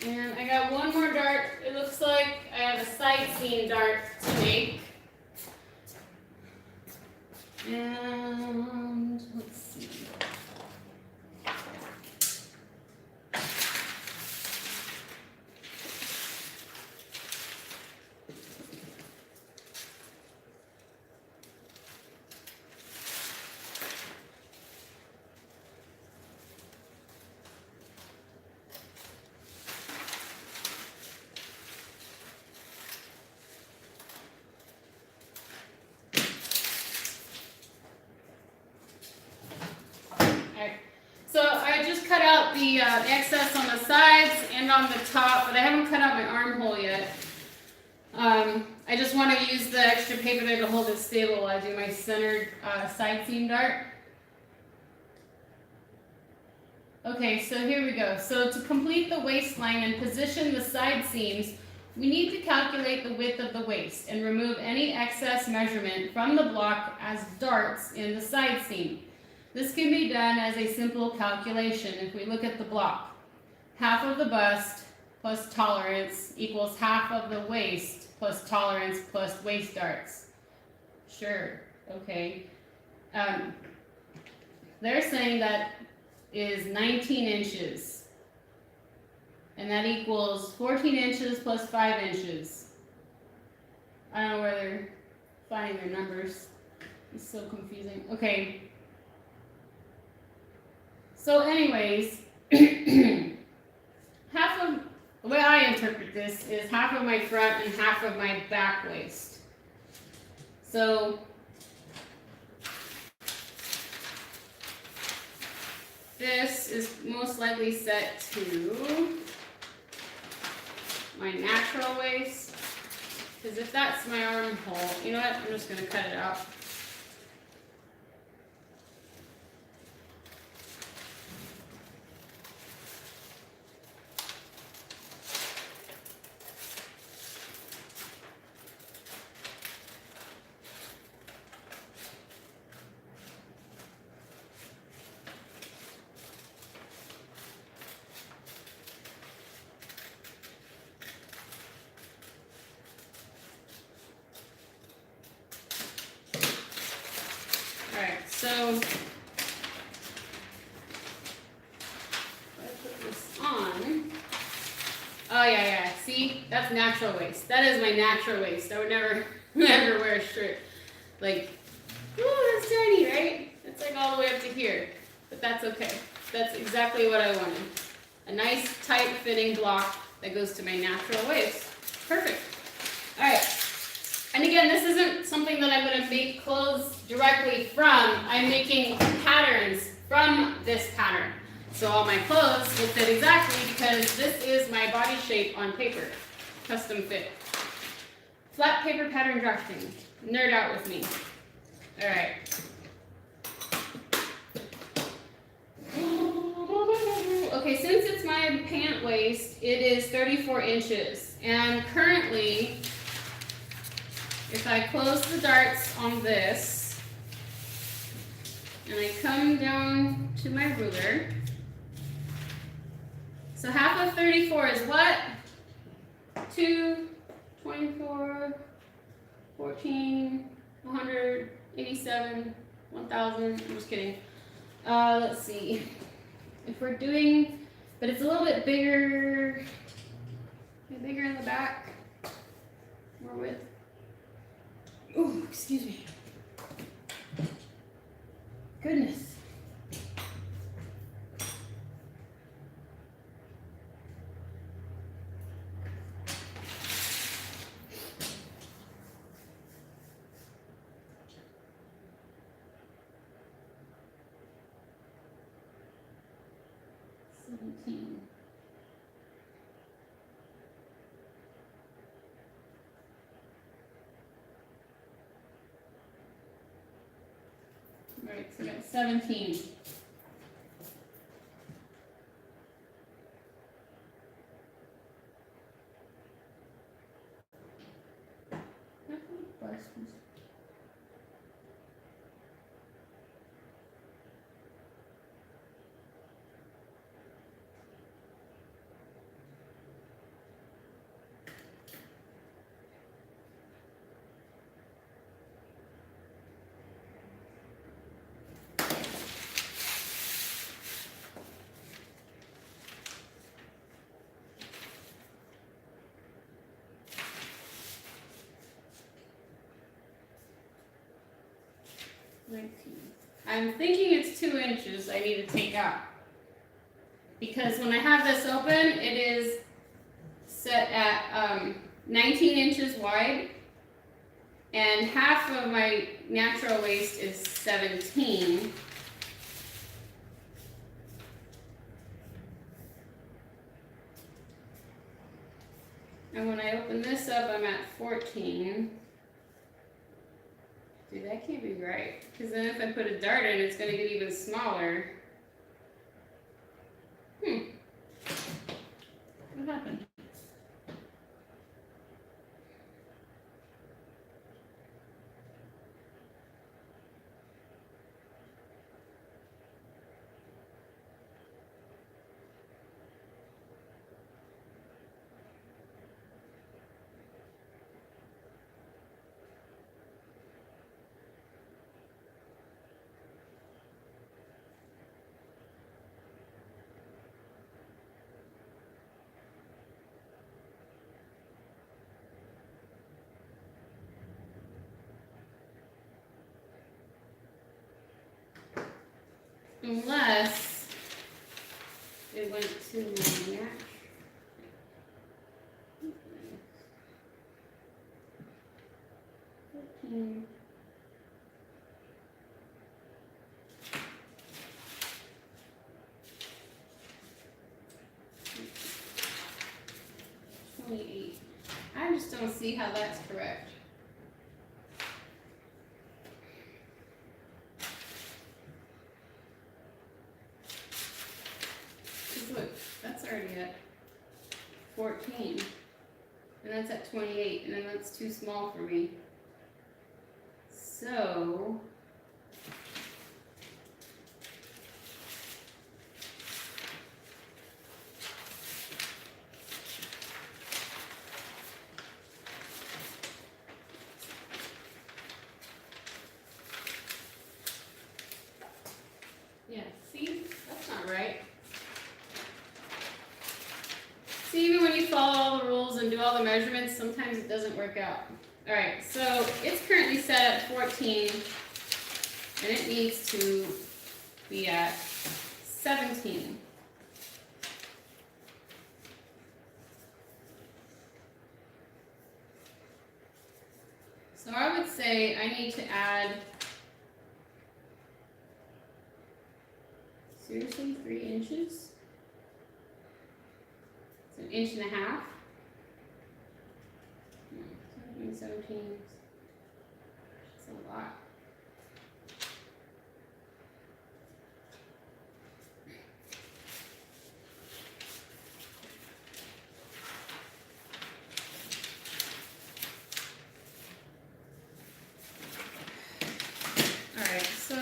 And I got one more dart. It looks like I have a sightseeing dart to make. the excess on the sides and on the top, but I haven't cut out my armhole yet. I just want to use the extra paper there to hold it stable while I do my centered side seam dart. Okay, so here we go. So to complete the waistline and position the side seams, we need to calculate the width of the waist and remove any excess measurement from the block as darts in the side seam. This can be done as a simple calculation. If we look at the block, half of the bust plus tolerance equals half of the waist plus tolerance plus waist darts. Sure, okay. They're saying that is 19 inches. And that equals 14 inches plus 5 inches. I don't know where they're finding their numbers. It's so confusing. Okay. So anyways, half of, the way I interpret this is half of my front and half of my back waist. So this is most likely set to my natural waist, because if that's my armhole, you know what, I'm just going to cut it out. So, if I put this on, oh yeah, see, that's natural waist. That is my natural waist. I would never wear a shirt. Like, ooh, that's tiny, right? It's like all the way up to here, but that's okay. That's exactly what I wanted. A nice, tight fitting block that goes to my natural waist. Perfect. All right. And again, this isn't something that I'm going to make clothes directly from. I'm making patterns from this pattern. So all my clothes will fit exactly because this is my body shape on paper. Custom fit. Flat paper pattern drafting. Nerd out with me. All right. Okay, since it's my pant waist, it is 34 inches. And currently, if I close the darts on this, and I come down to my ruler, so half of 34 is what? 2, 24, 14, 187, 1,000, I'm just kidding. Let's see, if we're doing, but it's a little bit bigger in the back, more width. Oh, excuse me. Goodness. Right, so I got 17. I'm thinking it's 2 inches I need to take out. Because when I have this open, it is set at 19 inches wide. And half of my natural waist is 17. And when I open this up, I'm at 14. Dude, that can't be right. Because then if I put a dart in, it's going to get even smaller. What happened? Unless it went to my neck. 14. I just don't see how that's correct. Look, that's already at 14. And that's at 28, and then that's too small for me. So yeah, see, that's not right. See, even when you follow all the rules and do all the measurements, sometimes it doesn't work out. All right, so it's currently set at 14, and it needs to be at 17. So I would say I need to add, seriously, 3 inches? It's 1.5 inches. 17. It's a lot. All right, so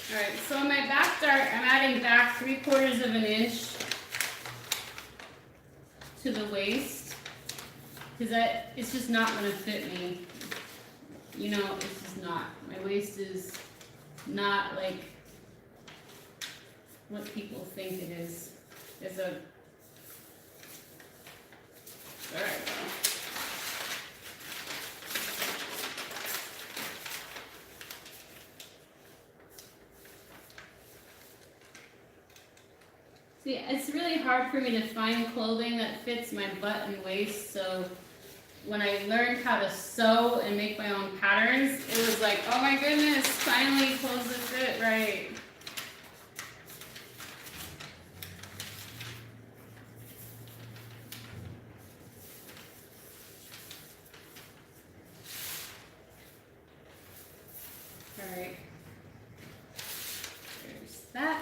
All right, so on my back dart, I'm adding back 3/4 of an inch to the waist, because it's just not going to fit me. You know, it's just not. My waist is not like what people think it is. There's a, there I go. See, it's really hard for me to find clothing that fits my butt and waist, so when I learned how to sew and make my own patterns, it was like, oh my goodness, finally clothes that fit right. All right, there's that.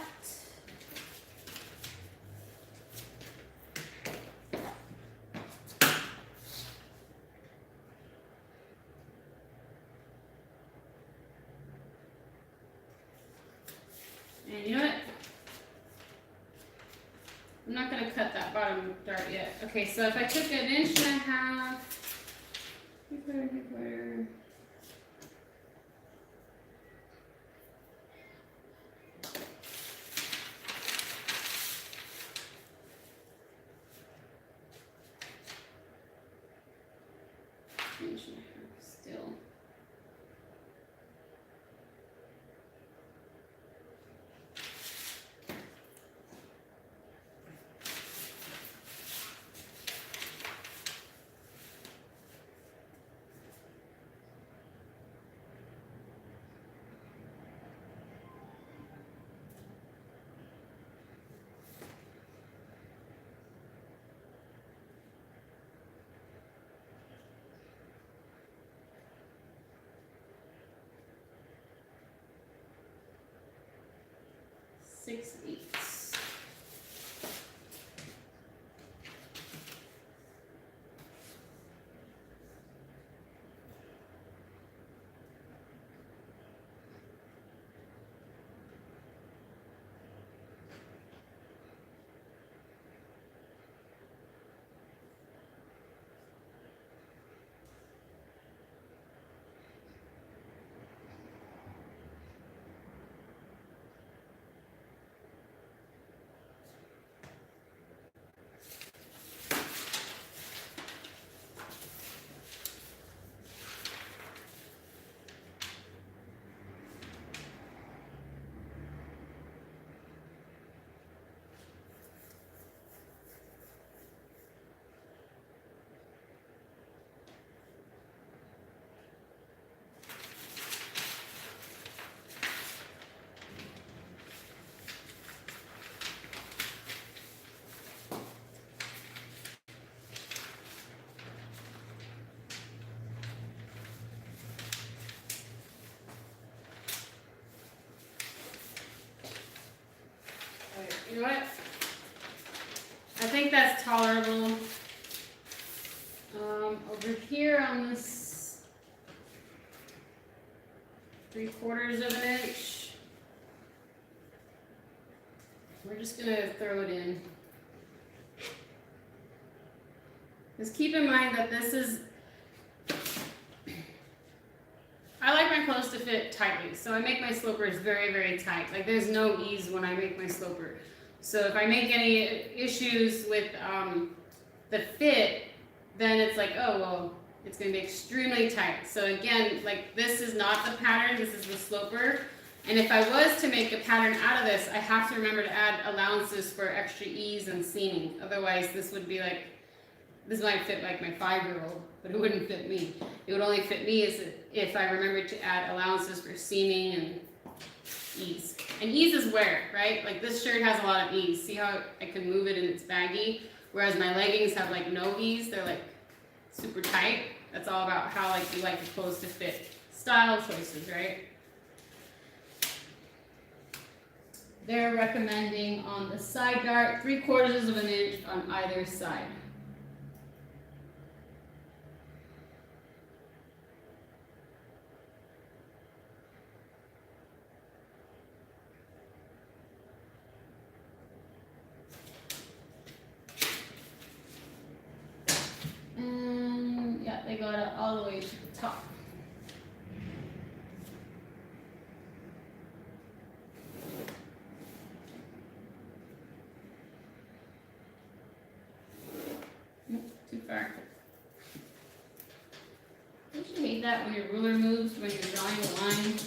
And you know what? I'm not going to cut that bottom dart yet. Okay, so if I took 1.5 inches, 3/4. Inch and a half still. Six eighths. You know what? I think that's tolerable. Over here on this 3/4 of an inch, we're just gonna throw it in. Just keep in mind that this is, I like my clothes to fit tightly, so I make my slopers very, very tight. Like there's no ease when I make my sloper. So if I make any issues with the fit, then it's like, oh, well, it's going to be extremely tight. So again, like this is not the pattern, this is the sloper. And if I was to make a pattern out of this, I have to remember to add allowances for extra ease and seaming. Otherwise, this would be like, this might fit like my 5-year-old, but it wouldn't fit me. It would only fit me if I remembered to add allowances for seaming and ease. And ease is wear, right? Like this shirt has a lot of ease. See how I can move it and it's baggy? Whereas my leggings have like no ease. They're like super tight. That's all about how like you like your clothes to fit. Style choices, right? They're recommending on the side dart 3/4 of an inch on either side. got it all the way to the top. Too far. Don't you hate that when your ruler moves when you're drawing a line?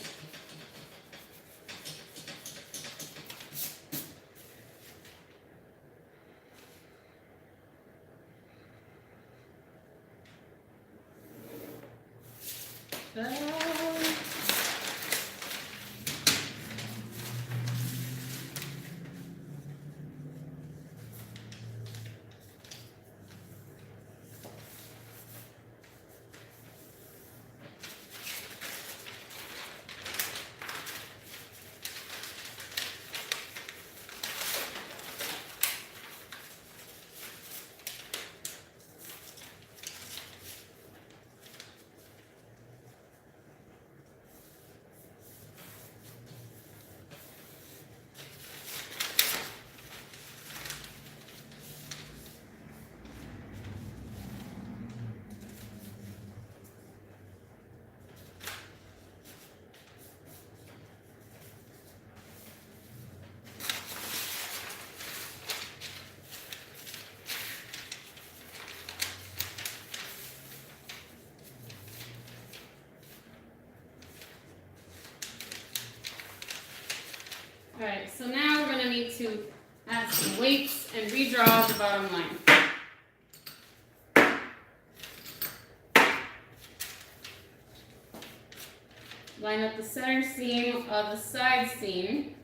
Alright, so now we're going to need to add some weights and redraw the bottom line. Line up the center seam of the side seam.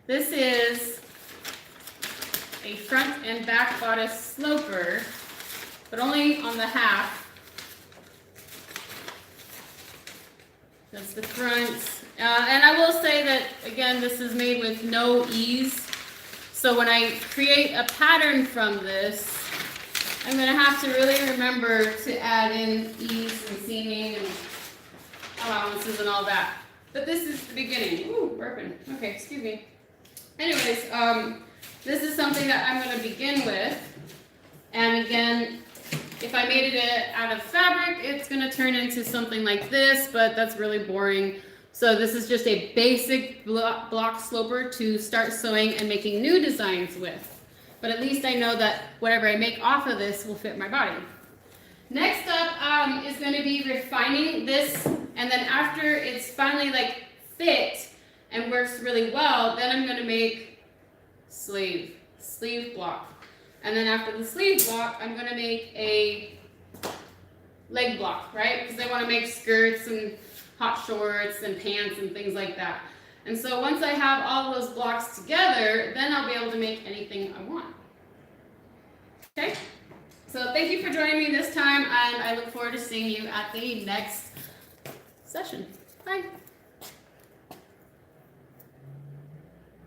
This is a front and back bodice sloper, but only on the half. That's the front. And I will say that, again, this is made with no ease. So when I create a pattern from this, I'm going to have to really remember to add in ease and seaming and allowances and all that. But this is the beginning. Ooh, burping. Okay, excuse me. Anyways, this is something that I'm going to begin with. And again, if I made it out of fabric, it's going to turn into something like this, but that's really boring. So this is just a basic block sloper to start sewing and making new designs with. But at least I know that whatever I make off of this will fit my body. Next up is going to be refining this, and then after it's finally like fit and works really well, then I'm going to make sleeve block. And then after the sleeve block, I'm going to make a leg block, right? Because I want to make skirts and hot shorts and pants and things like that. And so once I have all those blocks together, then I'll be able to make anything I want. Okay? So thank you for joining me this time, and I look forward to seeing you at the next session. Bye.